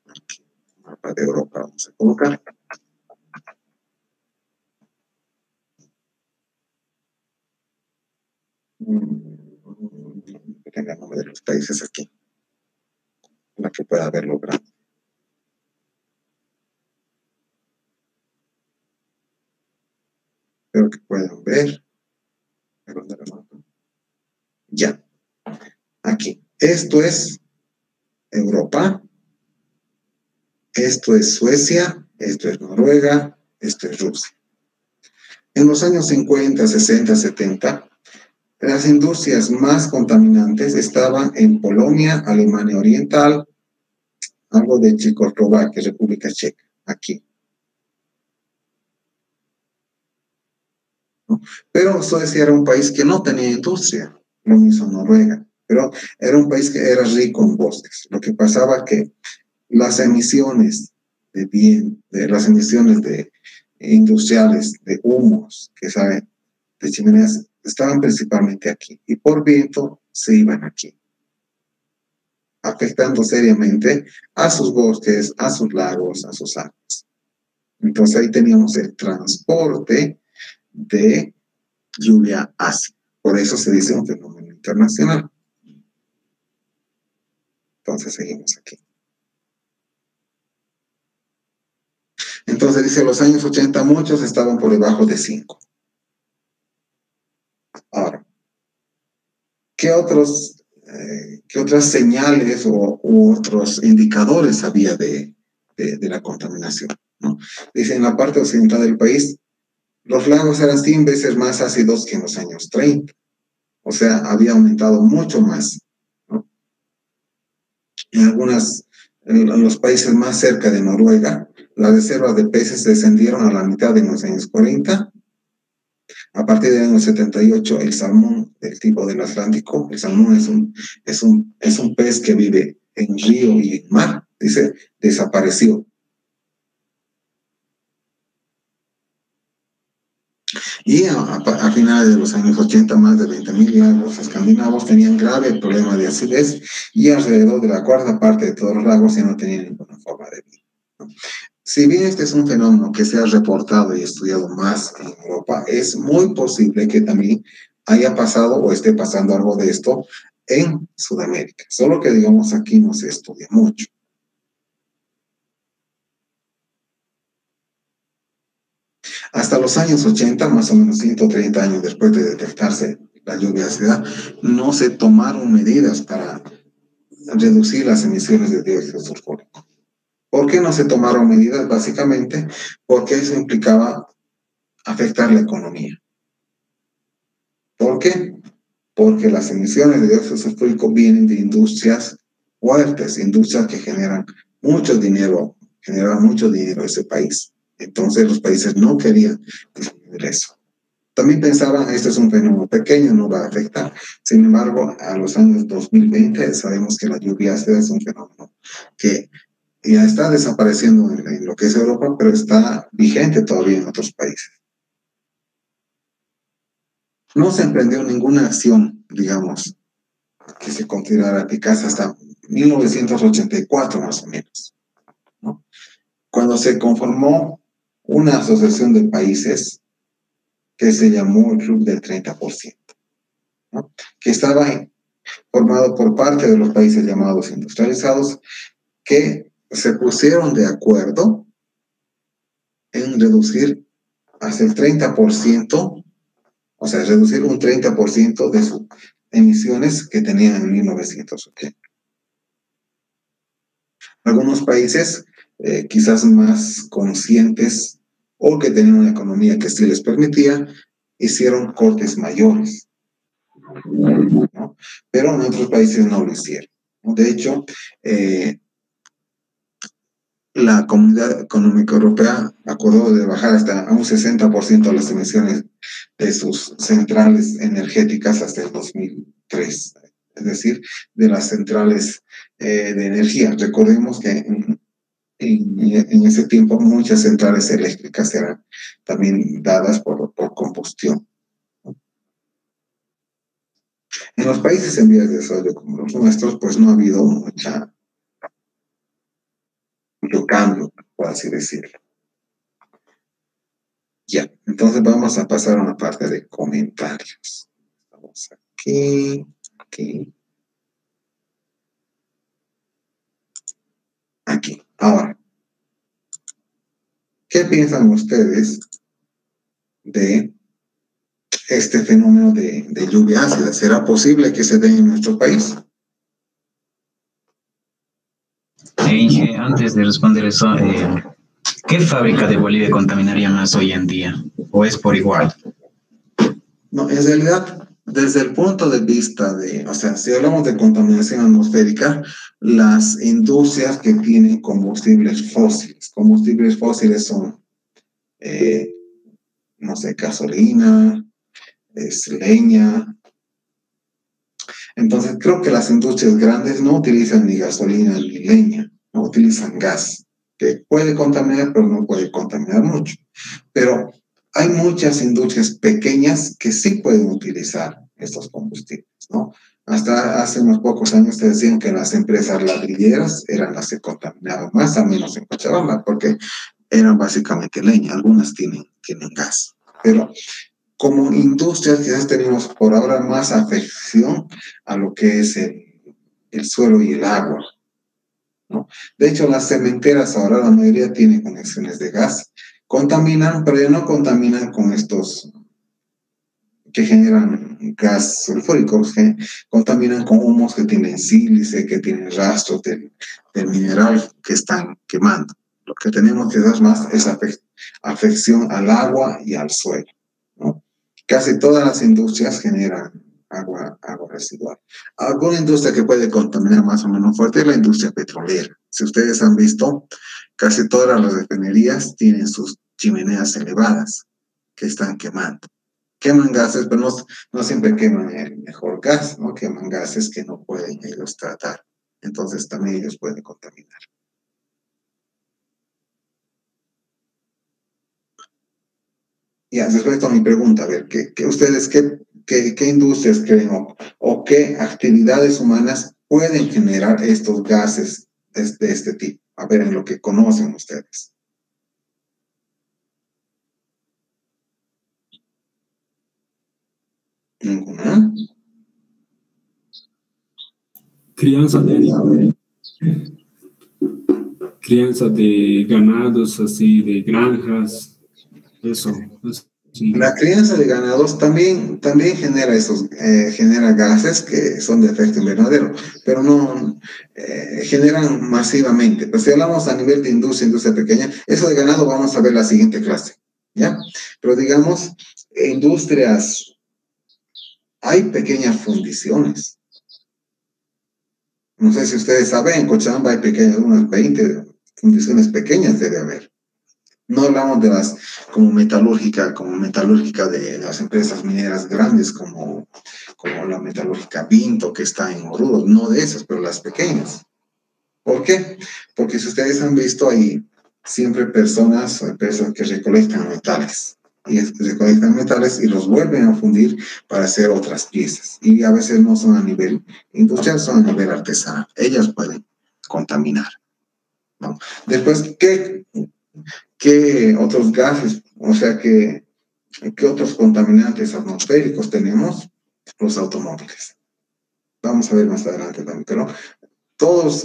Aquí, mapa de Europa, vamos a colocar. Que tenga el nombre de los países aquí, para que pueda verlo grande. Espero que puedan ver. Ya. Aquí. Esto es Europa. Esto es Suecia. Esto es Noruega. Esto es Rusia. En los años 50, 60, 70, las industrias más contaminantes estaban en Polonia, Alemania Oriental, algo de Checoslovaquia, República Checa, aquí. ¿No? Pero Suecia era un país que no tenía industria, lo mismo Noruega, pero era un país que era rico en bosques. Lo que pasaba es que las emisiones las emisiones industriales, de humos, que saben, de chimeneas, estaban principalmente aquí, y por viento se iban aquí, afectando seriamente a sus bosques, a sus lagos, a sus aguas. Entonces ahí teníamos el transporte de lluvia ácida. Por eso se dice un fenómeno internacional. Entonces seguimos aquí. Entonces dice, los años 80 muchos estaban por debajo de 5. Ahora, ¿qué otras señales u otros indicadores había de la contaminación? ¿No? Dice, en la parte occidental del país, los lagos eran 100 veces más ácidos que en los años 30. O sea, había aumentado mucho más, ¿no? En los países más cerca de Noruega, las reservas de peces descendieron a la mitad en los años 40. A partir del año 78, el salmón del tipo del Atlántico, el salmón es un pez que vive en río y en mar, dice, desapareció. Y a finales de los años 80, más de 20.000 lagos escandinavos tenían grave problema de acidez, y alrededor de la cuarta parte de todos los lagos ya no tenían ninguna forma de vida, ¿no? Si bien este es un fenómeno que se ha reportado y estudiado más en Europa, es muy posible que también haya pasado o esté pasando algo de esto en Sudamérica, solo que digamos aquí no se estudia mucho. Hasta los años 80, más o menos 130 años después de detectarse la lluvia ácida, no se tomaron medidas para reducir las emisiones de dióxido sulfúrico. ¿Por qué no se tomaron medidas? Básicamente porque eso implicaba afectar la economía. ¿Por qué? Porque las emisiones de dióxido sulfúrico vienen de industrias fuertes, industrias que generan mucho dinero a ese país. Entonces los países no querían disminuir eso. También pensaban, este es un fenómeno pequeño, no va a afectar. Sin embargo, a los años 2020 sabemos que la lluvia ácida es un fenómeno que ya está desapareciendo en lo que es Europa, pero está vigente todavía en otros países. No se emprendió ninguna acción, digamos, que se considerara eficaz hasta 1984 más o menos, ¿no? Cuando se conformó una asociación de países que se llamó el Club del 30%, ¿no? Que estaba formado por parte de los países llamados industrializados, que se pusieron de acuerdo en reducir hasta el 30% O sea, reducir un 30% de sus emisiones que tenían en 1980. Algunos países quizás más conscientes o que tenían una economía que sí les permitía, hicieron cortes mayores, ¿no? Pero en otros países no lo hicieron, ¿no? De hecho, la Comunidad Económica Europea acordó de bajar hasta a un 60% las emisiones de sus centrales energéticas hasta el 2003, es decir, de las centrales de energía. Recordemos que en ese tiempo muchas centrales eléctricas eran también dadas por combustión. En los países en vías de desarrollo como los nuestros, pues no ha habido mucho cambio, por así decirlo. Ya, entonces vamos a pasar a una parte de comentarios. Vamos aquí, aquí. Ahora, ¿qué piensan ustedes de este fenómeno de lluvia ácida? ¿Será posible que se dé en nuestro país? Inge, antes de responder eso, ¿qué fábrica de Bolivia contaminaría más hoy en día? ¿O es por igual? No, en realidad, desde el punto de vista de, o sea, si hablamos de contaminación atmosférica, las industrias que tienen combustibles fósiles son, no sé, gasolina, es leña. Entonces, creo que las industrias grandes no utilizan ni gasolina ni leña, no utilizan gas, que puede contaminar, pero no puede contaminar mucho. Pero hay muchas industrias pequeñas que sí pueden utilizar estos combustibles, ¿no? Hasta hace unos pocos años te decían que las empresas ladrilleras eran las que contaminaban más, al menos en Cochabamba, porque eran básicamente leña, algunas tienen gas. Pero como industrias quizás tenemos por ahora más afección a lo que es el suelo y el agua, ¿no? De hecho, las cementeras ahora la mayoría tienen conexiones de gas, contaminan, pero ya no contaminan con estos que generan gas sulfúrico, que contaminan con humos que tienen sílice, que tienen rastros del mineral que están quemando. Lo que tenemos que dar más es afección al agua y al suelo, ¿no? Casi todas las industrias generan agua residual. Alguna industria que puede contaminar más o menos fuerte es la industria petrolera. Si ustedes han visto, casi todas las refinerías tienen sus chimeneas elevadas que están quemando. Queman gases, pero no siempre queman el mejor gas, ¿no? Queman gases que no pueden ellos tratar. Entonces también ellos pueden contaminar. Ya, respecto a mi pregunta, a ver, ustedes qué industrias creen o qué actividades humanas pueden generar estos gases de este tipo? A ver, en lo que conocen ustedes. ¿Ninguna? Crianza de ganados, así, de granjas, eso. Sí. La crianza de ganados también genera genera gases que son de efecto invernadero, pero no generan masivamente. Pues si hablamos a nivel de industria pequeña, eso de ganado vamos a ver la siguiente clase, ¿ya? Pero digamos, industrias, hay pequeñas fundiciones. No sé si ustedes saben, en Cochabamba hay unas 20 fundiciones pequeñas debe haber. No hablamos de las como metalúrgica de las empresas mineras grandes como la metalúrgica Vinto que está en Oruro, no de esas, pero las pequeñas. ¿Por qué? Porque si ustedes han visto ahí siempre personas o empresas que recolectan metales y los vuelven a fundir para hacer otras piezas. Y a veces no son a nivel industrial, son a nivel artesanal. Ellas pueden contaminar, ¿no? Después, ¿qué otros gases, o sea, qué otros contaminantes atmosféricos tenemos? Los automóviles. Vamos a ver más adelante también, pero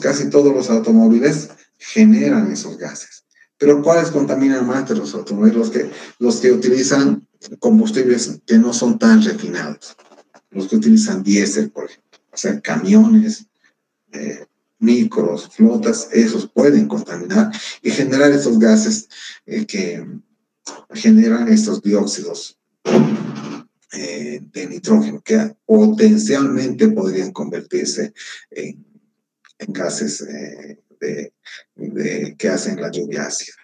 casi todos los automóviles generan esos gases. Pero ¿cuáles contaminan más de los automóviles? Los que utilizan combustibles que no son tan refinados, los que utilizan diésel, por ejemplo, o sea, camiones, micros, flotas, esos pueden contaminar y generar esos gases que generan estos dióxidos de nitrógeno, que potencialmente podrían convertirse en gases que hacen la lluvia ácida.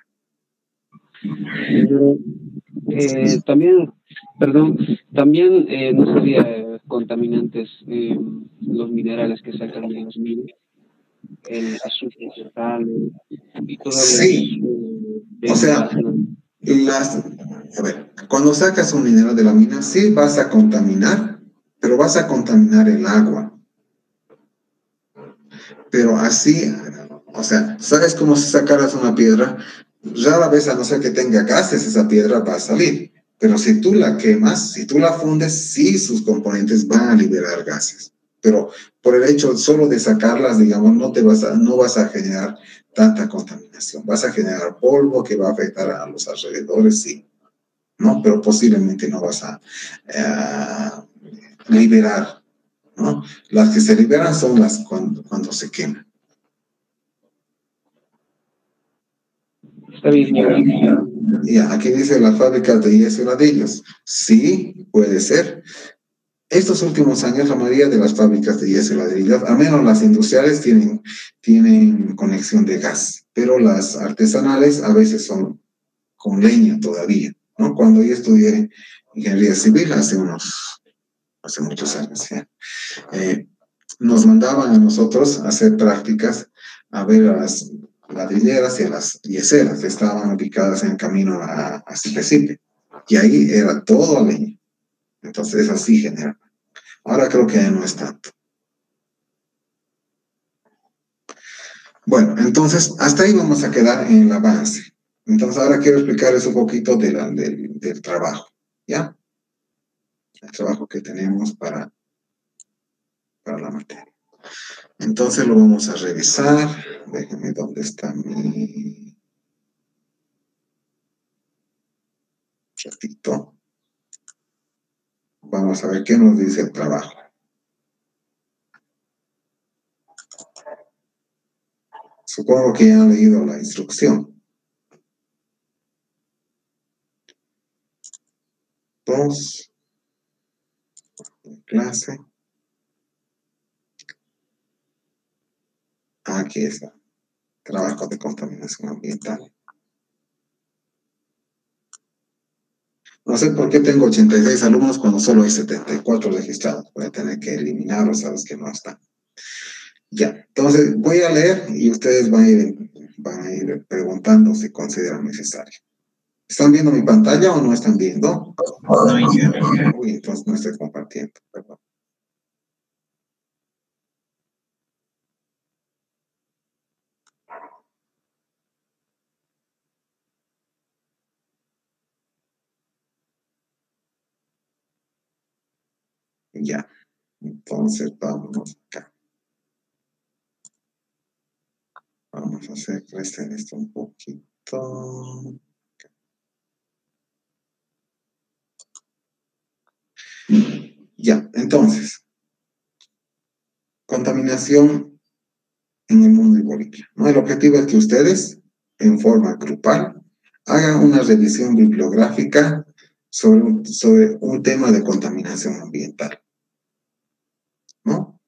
También, perdón, también no sería contaminantes los minerales que sacan de los minos, el azufre y todo sí, o sea, a ver, cuando sacas un mineral de la mina, sí vas a contaminar, pero vas a contaminar el agua. Pero así, o sea, ¿sabes cómo si sacaras una piedra? Rara vez, a no ser que tenga gases, esa piedra va a salir. Pero si tú la quemas, si tú la fundes, sí sus componentes van a liberar gases. Pero por el hecho solo de sacarlas, digamos, no vas a generar tanta contaminación. Vas a generar polvo que va a afectar a los alrededores, sí. ¿No? Pero posiblemente no vas a liberar, ¿no? Las que se liberan son las cuando se queman. Está bien. Ya, aquí dice las fábricas de yeso y ladrillos. Sí, puede ser. Estos últimos años, la mayoría de las fábricas de yeso y ladrillos, al menos las industriales, tienen conexión de gas, pero las artesanales a veces son con leña todavía, ¿no? Cuando yo estudié ingeniería civil hace muchos años, ¿ya? Nos mandaban a nosotros a hacer prácticas a ver a las ladrilleras y a las yeseras que estaban ubicadas en el camino a Sipe. Y ahí era todo a leña. Entonces así genera. Ahora creo que ya no es tanto. Bueno, entonces hasta ahí vamos a quedar en el avance. Entonces ahora quiero explicarles un poquito del trabajo, ¿ya? El trabajo que tenemos para la materia. Entonces lo vamos a revisar. Déjenme dónde está mi ratito. Vamos a ver qué nos dice el trabajo. Supongo que ya han leído la instrucción. 2. Clase. Aquí está. Trabajo de contaminación ambiental. No sé por qué tengo 86 alumnos cuando solo hay 74 registrados. Voy a tener que eliminarlos a los que no están. Ya, entonces voy a leer y ustedes van a ir preguntando si consideran necesario. ¿Están viendo mi pantalla o no están viendo? No. Uy, entonces no estoy compartiendo, perdón. Ya, entonces vamos acá. Vamos a hacer crecer esto un poquito. Ya, entonces, contaminación en el mundo de Bolivia, ¿no? El objetivo es que ustedes, en forma grupal, hagan una revisión bibliográfica sobre un tema de contaminación ambiental, ¿no?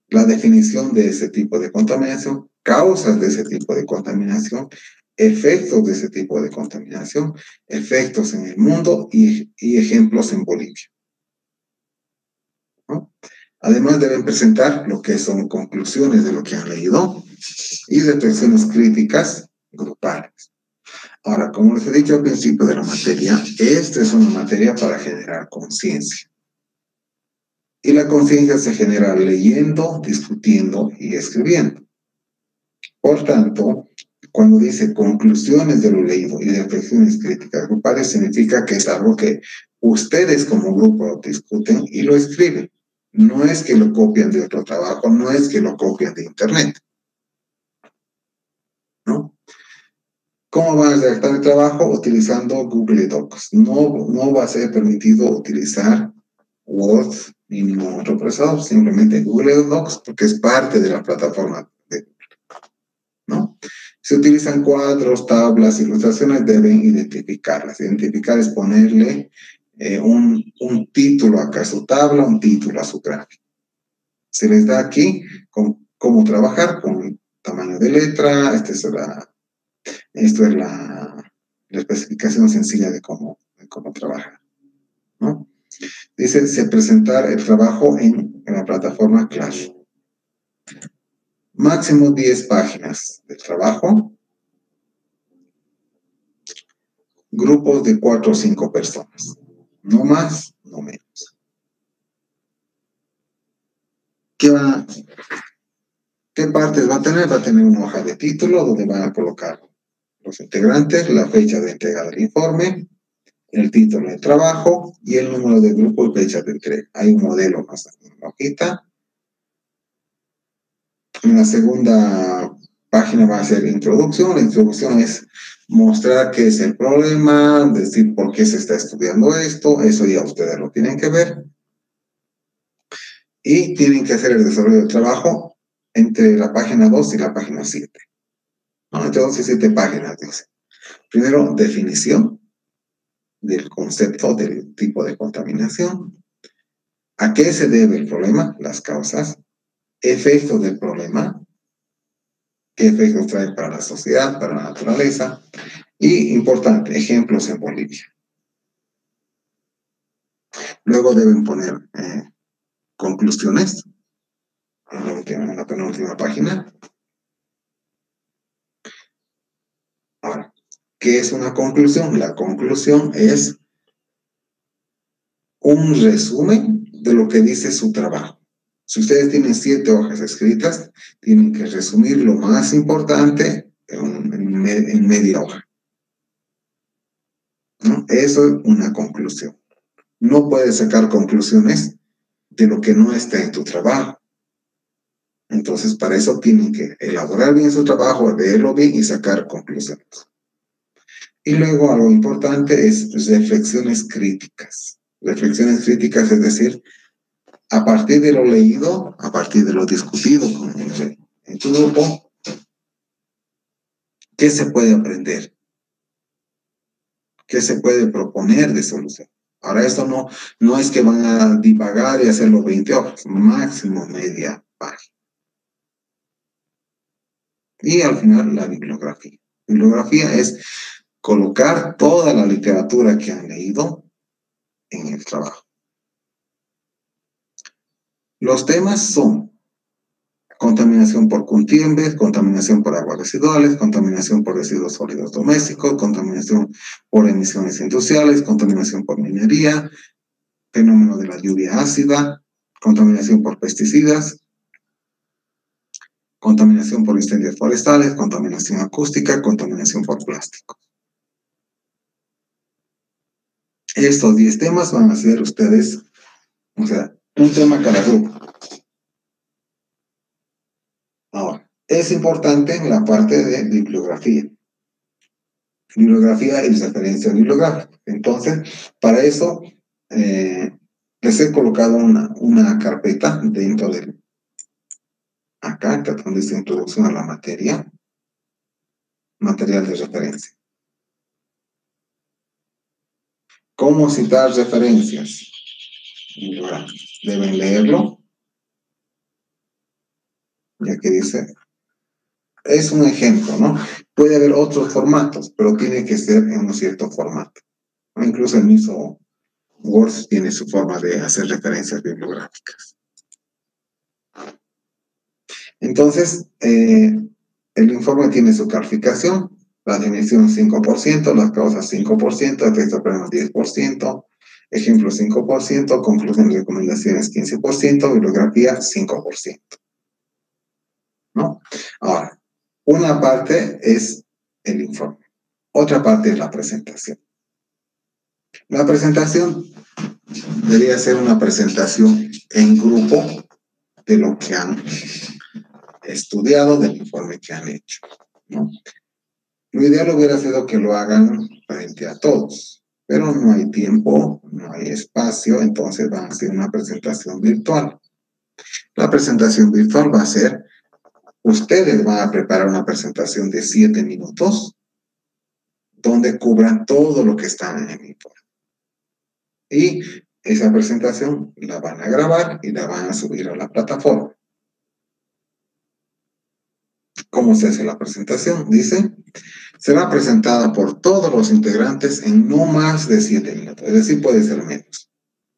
La definición de ese tipo de contaminación, causas de ese tipo de contaminación, efectos de ese tipo de contaminación, efectos en el mundo y ejemplos en Bolivia, ¿no? Además deben presentar lo que son conclusiones de lo que han leído y reflexiones críticas grupales. Ahora, como les he dicho al principio de la materia, esta es una materia para generar conciencia. Y la conciencia se genera leyendo, discutiendo y escribiendo. Por tanto, cuando dice conclusiones de lo leído y reflexiones críticas grupales, significa que es algo que ustedes como grupo discuten y lo escriben. No es que lo copian de otro trabajo, no es que lo copian de internet, ¿no? ¿Cómo van a redactar el trabajo? Utilizando Google Docs. No va a ser permitido utilizar Word ni ningún otro procesador, simplemente Google Docs, porque es parte de la plataforma de Google, ¿no? Si utilizan cuadros, tablas, ilustraciones, deben identificarlas. Identificar es ponerle un título acá a su tabla, un título a su gráfico. Se les da aquí cómo trabajar con tamaño de letra. Esto es la especificación sencilla de cómo trabajar, ¿no? Dice, se presentar el trabajo en la plataforma Clash. Máximo 10 páginas de trabajo. Grupos de 4 o 5 personas. No más, no menos. ¿Qué partes va a tener? Va a tener una hoja de título donde van a colocar los integrantes, la fecha de entrega del informe, el título de trabajo y el número de grupo y fecha de entrega. Hay un modelo más en la hojita. En la segunda página va a ser introducción. La introducción es mostrar qué es el problema, decir por qué se está estudiando esto. Eso ya ustedes lo tienen que ver. Y tienen que hacer el desarrollo del trabajo entre la página 2 y la página 7. ¿No? Entre 2 y 7 páginas, dice. Primero, definición del concepto del tipo de contaminación. ¿A qué se debe el problema? Las causas. Efectos del problema. ¿Qué efectos trae para la sociedad, para la naturaleza? Y, importante, ejemplos en Bolivia. Luego deben poner conclusiones en la penúltima página. Ahora, ¿qué es una conclusión? La conclusión es un resumen de lo que dice su trabajo. Si ustedes tienen 7 hojas escritas, tienen que resumir lo más importante en media hoja, ¿no? Eso es una conclusión. No puedes sacar conclusiones de lo que no está en tu trabajo. Entonces, para eso tienen que elaborar bien su trabajo, leerlo bien y sacar conclusiones. Y luego, algo importante es reflexiones críticas. Reflexiones críticas, es decir, a partir de lo leído, a partir de lo discutido en tu grupo, ¿qué se puede aprender? ¿Qué se puede proponer de solución? Ahora, esto no es que van a divagar y hacerlo 20 hojas, máximo media página. Y al final, la bibliografía. Bibliografía es colocar toda la literatura que han leído en el trabajo. Los temas son contaminación por cuntiembres, contaminación por aguas residuales, contaminación por residuos sólidos domésticos, contaminación por emisiones industriales, contaminación por minería, fenómeno de la lluvia ácida, contaminación por pesticidas, contaminación por incendios forestales, contaminación acústica, contaminación por plástico. Estos 10 temas van a ser ustedes, o sea, un tema cada grupo. Ahora, es importante la parte de bibliografía. Bibliografía y referencia bibliográfica. Entonces, para eso, les he colocado una carpeta dentro del... Acá, donde dice introducción a la materia, material de referencia. ¿Cómo citar referencias? Deben leerlo. Ya que dice, es un ejemplo, ¿no? Puede haber otros formatos, pero tiene que ser en un cierto formato. Incluso el mismo Word tiene su forma de hacer referencias bibliográficas. Entonces, el informe tiene su calificación, la definición 5%, las causas 5%, efectos plenos 10%, ejemplos 5%, conclusiones y recomendaciones 15%, bibliografía 5%. ¿No? Ahora, una parte es el informe, otra parte es la presentación. La presentación debería ser una presentación en grupo de lo que han estudiado, del informe que han hecho, ¿no? Lo ideal hubiera sido que lo hagan frente a todos, pero no hay tiempo, no hay espacio, entonces van a hacer una presentación virtual. La presentación virtual va a ser, ustedes van a preparar una presentación de 7 minutos, donde cubran todo lo que está en el informe. Y esa presentación la van a grabar y la van a subir a la plataforma. ¿Cómo se hace la presentación? Dice, será presentada por todos los integrantes en no más de 7 minutos, es decir, puede ser menos.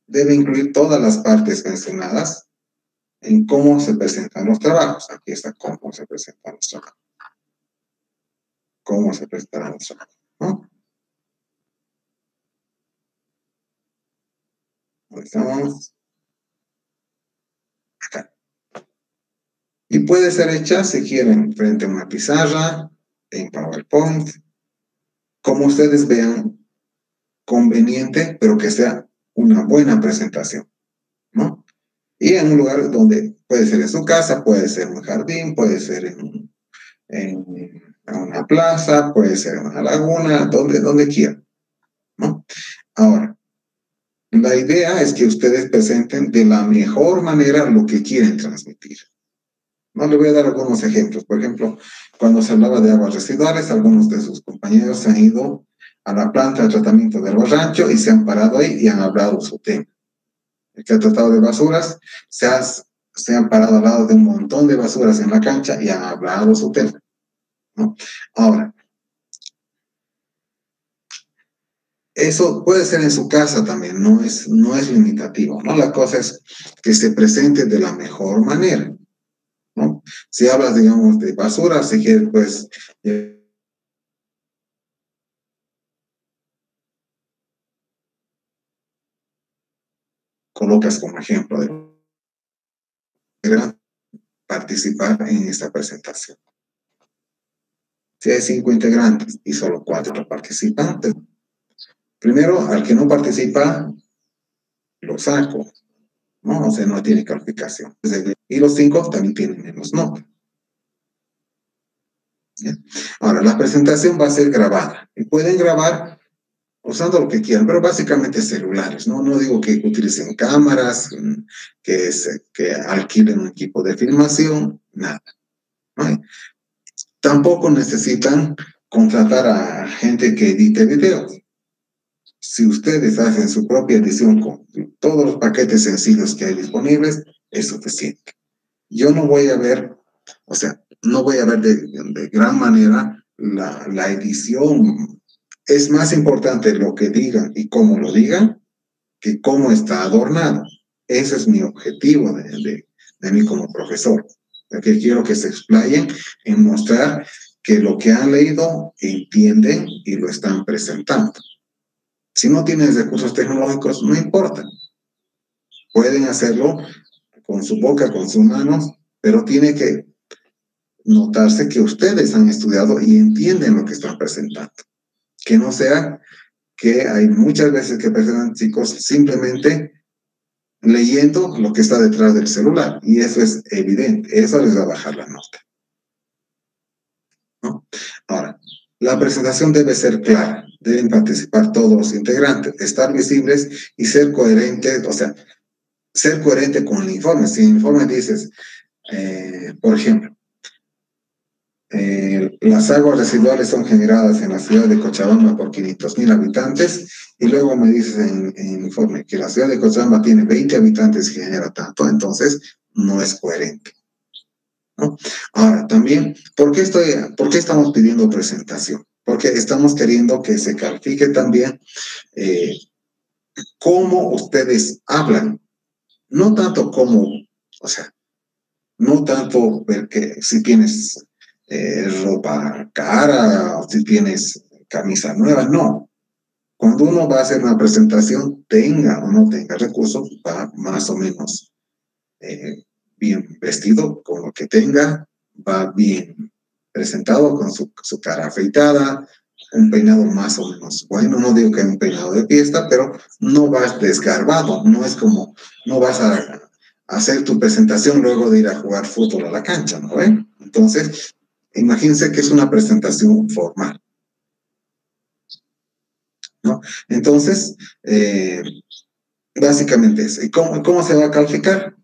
Debe incluir todas las partes mencionadas en cómo se presentan los trabajos. Aquí está cómo se presentan los trabajos. Cómo se presentan los trabajos, ¿no? Ahí estamos. Acá. Y puede ser hecha, si quieren, frente a una pizarra, en PowerPoint, como ustedes vean conveniente, pero que sea una buena presentación, ¿no? Y en un lugar donde puede ser en su casa, puede ser en un jardín, puede ser en una plaza, puede ser en una laguna, donde quieran, ¿no? Ahora, la idea es que ustedes presenten de la mejor manera lo que quieren transmitir. No, le voy a dar algunos ejemplos. Por ejemplo, cuando se hablaba de aguas residuales, algunos de sus compañeros se han ido a la planta de tratamiento del Barrancho y se han parado ahí y han hablado su tema. El que ha tratado de basuras se han parado al lado de un montón de basuras en la cancha y han hablado su tema, ¿no? Ahora, eso puede ser en su casa también, no es limitativo, ¿no? La cosa es que se presente de la mejor manera, ¿no? Si hablas, digamos, de basura, si quieres, pues, colocas como ejemplo de participar en esta presentación. Si hay 5 integrantes y solo 4 participantes, primero, al que no participa, lo saco, ¿no? O sea, no tiene calificación. Y los 5 también tienen menos nota. ¿Ya? Ahora, la presentación va a ser grabada. Y pueden grabar usando lo que quieran, pero básicamente celulares, ¿no? No digo que utilicen cámaras, que alquilen un equipo de filmación, nada, ¿no? Tampoco necesitan contratar a gente que edite videos. Si ustedes hacen su propia edición con todos los paquetes sencillos que hay disponibles, es suficiente. Yo no voy a ver, o sea, no voy a ver de gran manera la edición. Es más importante lo que digan y cómo lo digan que cómo está adornado. Ese es mi objetivo de mí como profesor. Que quiero que se explayen en mostrar que lo que han leído entienden y lo están presentando. Si no tienen recursos tecnológicos, no importa. Pueden hacerlo con su boca, con sus manos, pero tiene que notarse que ustedes han estudiado y entienden lo que están presentando. Que no sea que hay muchas veces que presentan chicos simplemente leyendo lo que está detrás del celular, y eso es evidente, eso les va a bajar la nota, ¿no? Ahora, la presentación debe ser clara, deben participar todos los integrantes, estar visibles y ser coherentes, o sea, ser coherente con el informe. Si en el informe dices, por ejemplo, las aguas residuales son generadas en la ciudad de Cochabamba por 500.000 habitantes, y luego me dices en el informe que la ciudad de Cochabamba tiene 20 habitantes y genera tanto, entonces no es coherente, ¿no? Ahora, también, ¿por qué estamos pidiendo presentación? Porque estamos queriendo que se califique también cómo ustedes hablan, no tanto cómo, o sea, no tanto ver que si tienes ropa cara, o si tienes camisa nueva, no. Cuando uno va a hacer una presentación, tenga o no tenga recursos, va más o menos bien vestido con lo que tenga, va bien presentado con su cara afeitada, un peinado más o menos bueno, no digo que un peinado de fiesta, pero no vas desgarbado, no es como, no vas a hacer tu presentación luego de ir a jugar fútbol a la cancha, ¿no ven? Entonces, imagínense que es una presentación formal. ¿no? Entonces, básicamente eso. ¿Y cómo se va a calificar?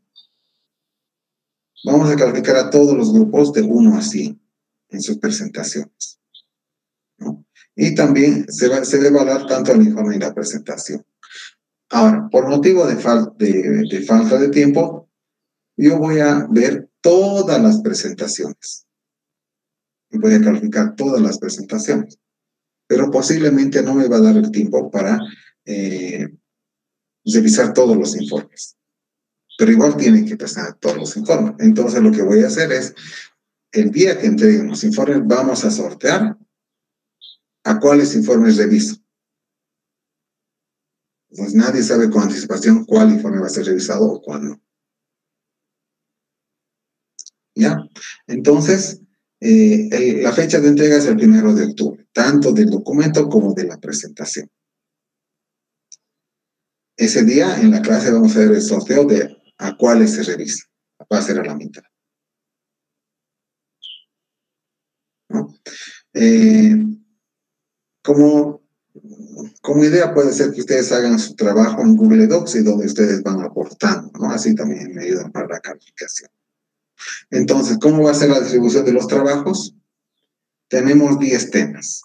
Vamos a calificar a todos los grupos de 1 a 100 en sus presentaciones, ¿no? Y también se debe evaluar tanto el informe y la presentación. Ahora, por motivo de falta de tiempo, yo voy a ver todas las presentaciones. Y voy a calificar todas las presentaciones. Pero posiblemente no me va a dar el tiempo para revisar todos los informes. Pero igual tienen que presentar todos los informes. Entonces lo que voy a hacer es, el día que entreguen los informes, vamos a sortear a cuáles informes reviso. Pues nadie sabe con anticipación cuál informe va a ser revisado o cuál no. ¿Ya? Entonces, la fecha de entrega es el 1 de octubre, tanto del documento como de la presentación. Ese día en la clase vamos a ver el sorteo de a cuáles se revisa. Va a ser a la mitad, ¿no? Como idea puede ser que ustedes hagan su trabajo en Google Docs y donde ustedes van aportando, ¿no? Así también me ayudan para la calificación. Entonces, ¿cómo va a ser la distribución de los trabajos? Tenemos 10 temas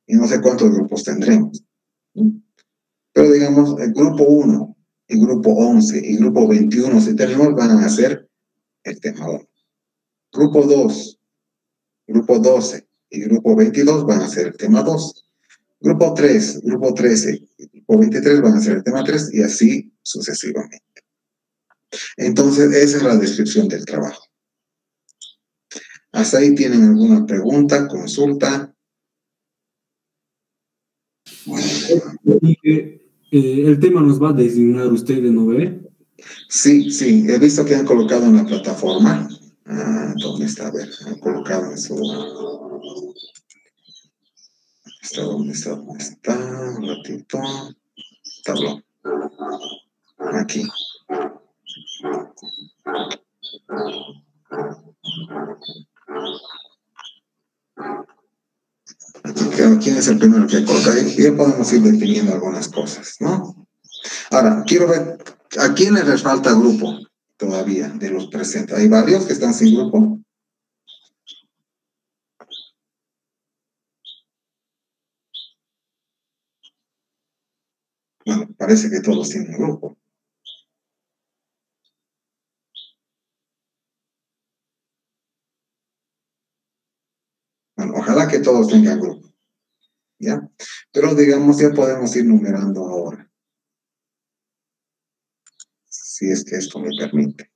y no sé cuántos grupos tendremos, ¿no? Pero digamos, el grupo 1, el grupo 11 y el grupo 21, si tenemos, van a hacer el tema 1. Grupo 2, grupo 12 y grupo 22 van a hacer el tema 2. Grupo 3, grupo 13 y grupo 23 van a hacer el tema 3 y así sucesivamente. Entonces, esa es la descripción del trabajo. ¿Hasta ahí tienen alguna pregunta, consulta? El tema nos va a designar usted, ¿no ve? Sí, sí, he visto que han colocado en la plataforma. ¿Dónde está? A ver, han colocado en su... ¿Dónde está? Un ratito. Tablón. Aquí. ¿Quién es el primero que coloca? Y ya podemos ir definiendo algunas cosas, ¿no? Ahora, quiero ver, ¿a quiénes les falta grupo todavía de los presentes? ¿Hay varios que están sin grupo? Bueno, parece que todos tienen grupo. Bueno, ojalá que todos tengan grupo, ¿ya? Pero digamos, ya podemos ir numerando ahora. Si es que esto me permite.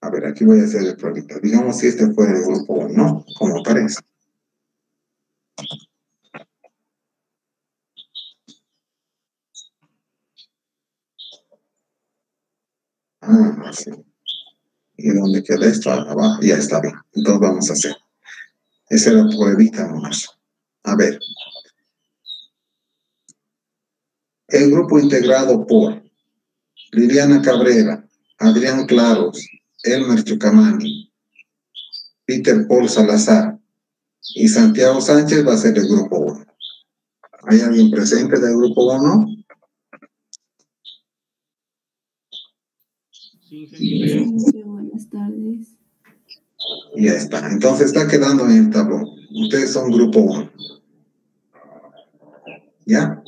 A ver, aquí voy a hacer el proyecto. Digamos si este fue el grupo 1, como aparece. Sí. ¿Y dónde queda esto? Abajo. Ya está bien. Entonces vamos a hacer. Esa era pruebita nomás. A ver. El grupo integrado por Liliana Cabrera, Adrián Claros, Elmer Chucamani, Peter Paul Salazar y Santiago Sánchez va a ser el grupo 1. ¿Hay alguien presente del grupo 1? Sí, buenas tardes. Ya está. Entonces está quedando en el tablón. Ustedes son grupo 1. ¿Ya?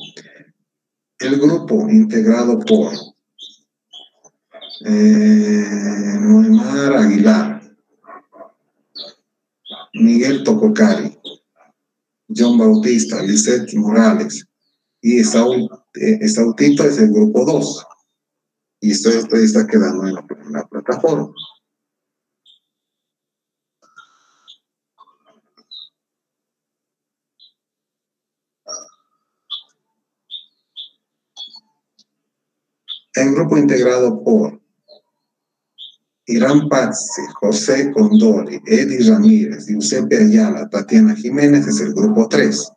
El grupo integrado por Noemar Aguilar, Miguel Tococari, John Bautista, Lisette Morales y Esautito es el grupo 2. Y esto está quedando en la plataforma. El grupo integrado por Irán Pazzi, José Condori, Eddie Ramírez, Giuseppe Ayala, Tatiana Jiménez es el grupo 3.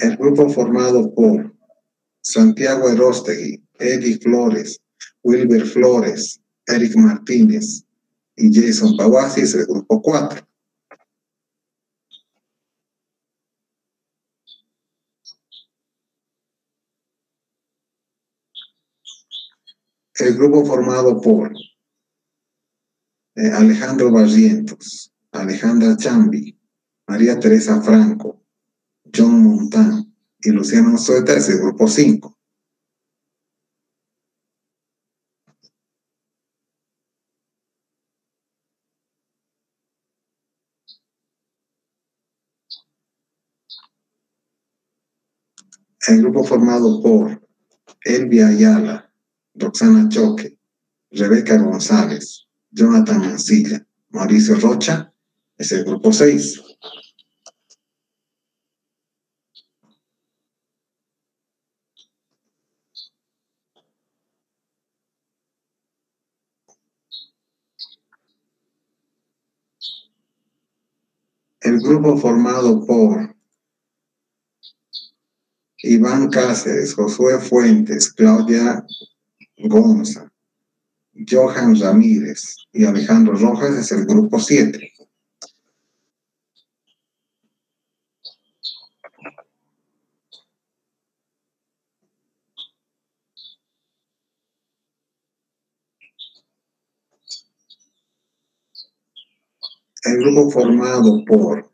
El grupo formado por Santiago Erostegui, Eddie Flores, Wilber Flores, Eric Martínez y Jason Pawasi es el grupo 4. El grupo formado por Alejandro Barrientos, Alejandra Chambi, María Teresa Franco, John Montán y Luciano Sueta es el grupo 5. El grupo formado por Elvia Ayala, Roxana Choque, Rebeca González, Jonathan Mancilla, Mauricio Rocha es el grupo 6. El grupo formado por Iván Cáceres, Josué Fuentes, Claudia Gonza, Johan Ramírez y Alejandro Rojas es el grupo 7. El grupo formado por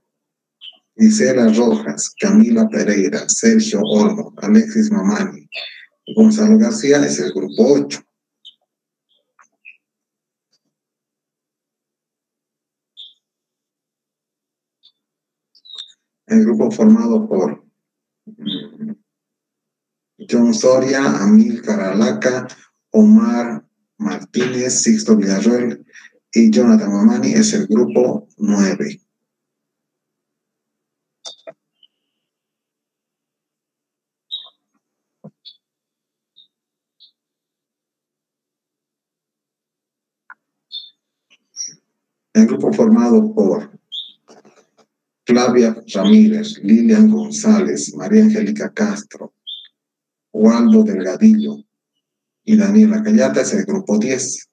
Gisela Rojas, Camila Pereira, Sergio Olmo, Alexis Mamani y Gonzalo García es el grupo 8. El grupo formado por John Soria, Amílcar Alaca, Omar Martínez, Sixto Villarroel y Jonathan Mamani es el grupo 9. El grupo formado por Flavia Ramírez, Lilian González, María Angélica Castro, Waldo Delgadillo y Daniela Callata es el grupo 10.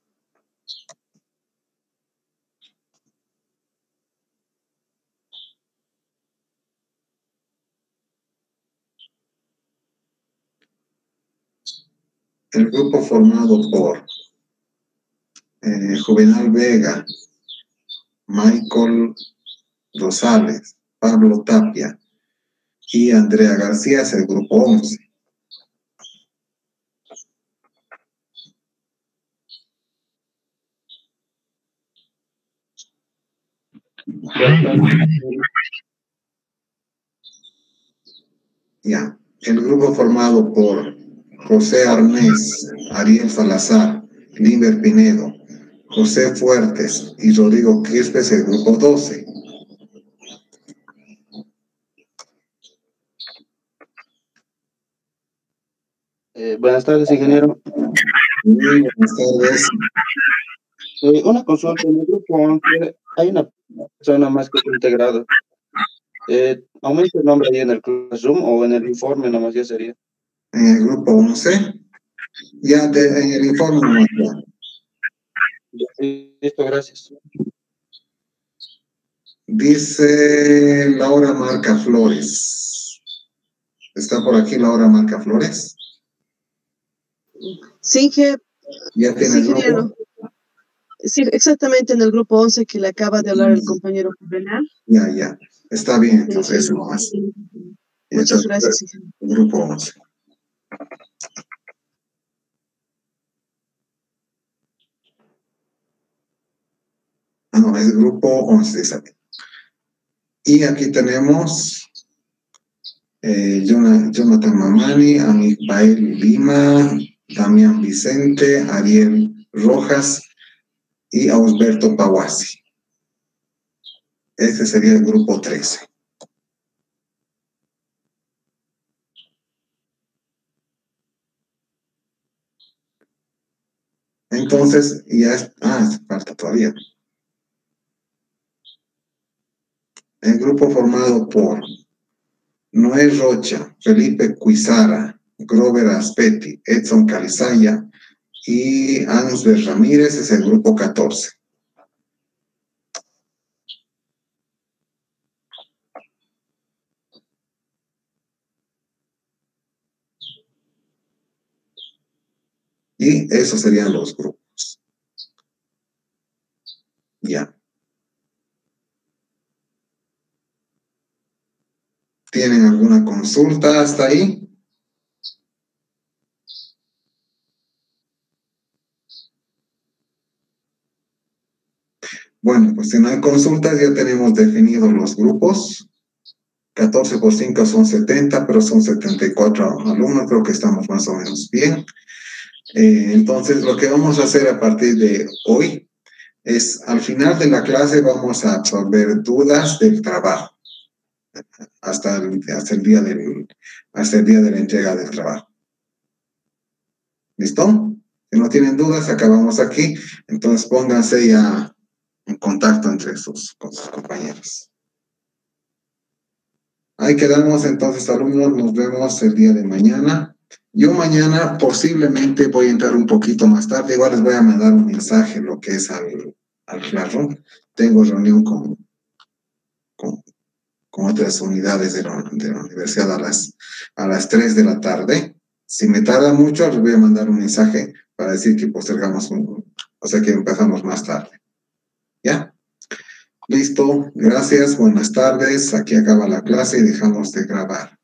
El grupo formado por Juvenal Vega, Michael Rosales, Pablo Tapia y Andrea García es el grupo 11. Ya, el grupo formado por José Arnés, Ariel Salazar, Limber Pinedo, José Fuertes y Rodrigo Quispe es el grupo 12. Buenas tardes, ingeniero. Muy buenas tardes. Una consulta, en el grupo 11 hay una persona más que está integrada. ¿Aumenta el nombre ahí en el Classroom o en el informe nomás ya sería? En el grupo 11, ya en el informe nomás ya. Listo, gracias. Dice Laura Marca Flores. ¿Está por aquí Laura Marca Flores? Sí, ¿Ya tiene sí, el grupo? ingeniero. Sí, exactamente en el grupo 11 que le acaba de hablar el compañero Juvenal. Ya. Está bien, entonces eso nomás. Muchas gracias, ingeniero. Grupo 11. No, es grupo 11. Y aquí tenemos Jonathan Mamani, Amibael Lima, Damián Vicente, Ariel Rojas y Ausberto Pawasi. Este sería el grupo 13. Entonces, ya falta todavía. El grupo formado por Noé Rocha, Felipe Cuizara, Grover Aspetti, Edson Calizaya y Ansber Ramírez es el grupo 14. Y esos serían los grupos. Ya. ¿Tienen alguna consulta hasta ahí? Bueno, pues si no hay consultas ya tenemos definidos los grupos. 14 por 5 son 70, pero son 74 alumnos, creo que estamos más o menos bien. Entonces, lo que vamos a hacer a partir de hoy es, al final de la clase vamos a absorber dudas del trabajo, hasta el día de la entrega del trabajo. ¿Listo? Si no tienen dudas, acabamos aquí. Entonces, pónganse ya en contacto entre sus compañeros. Ahí quedamos entonces, alumnos. Nos vemos el día de mañana. Yo mañana posiblemente voy a entrar un poquito más tarde. Igual les voy a mandar un mensaje, lo que es al Classroom. Tengo reunión con otras unidades de la universidad a las 3 de la tarde. Si me tarda mucho, les voy a mandar un mensaje para decir que postergamos o sea que empezamos más tarde. ¿Ya? Listo, gracias, buenas tardes. Aquí acaba la clase y dejamos de grabar.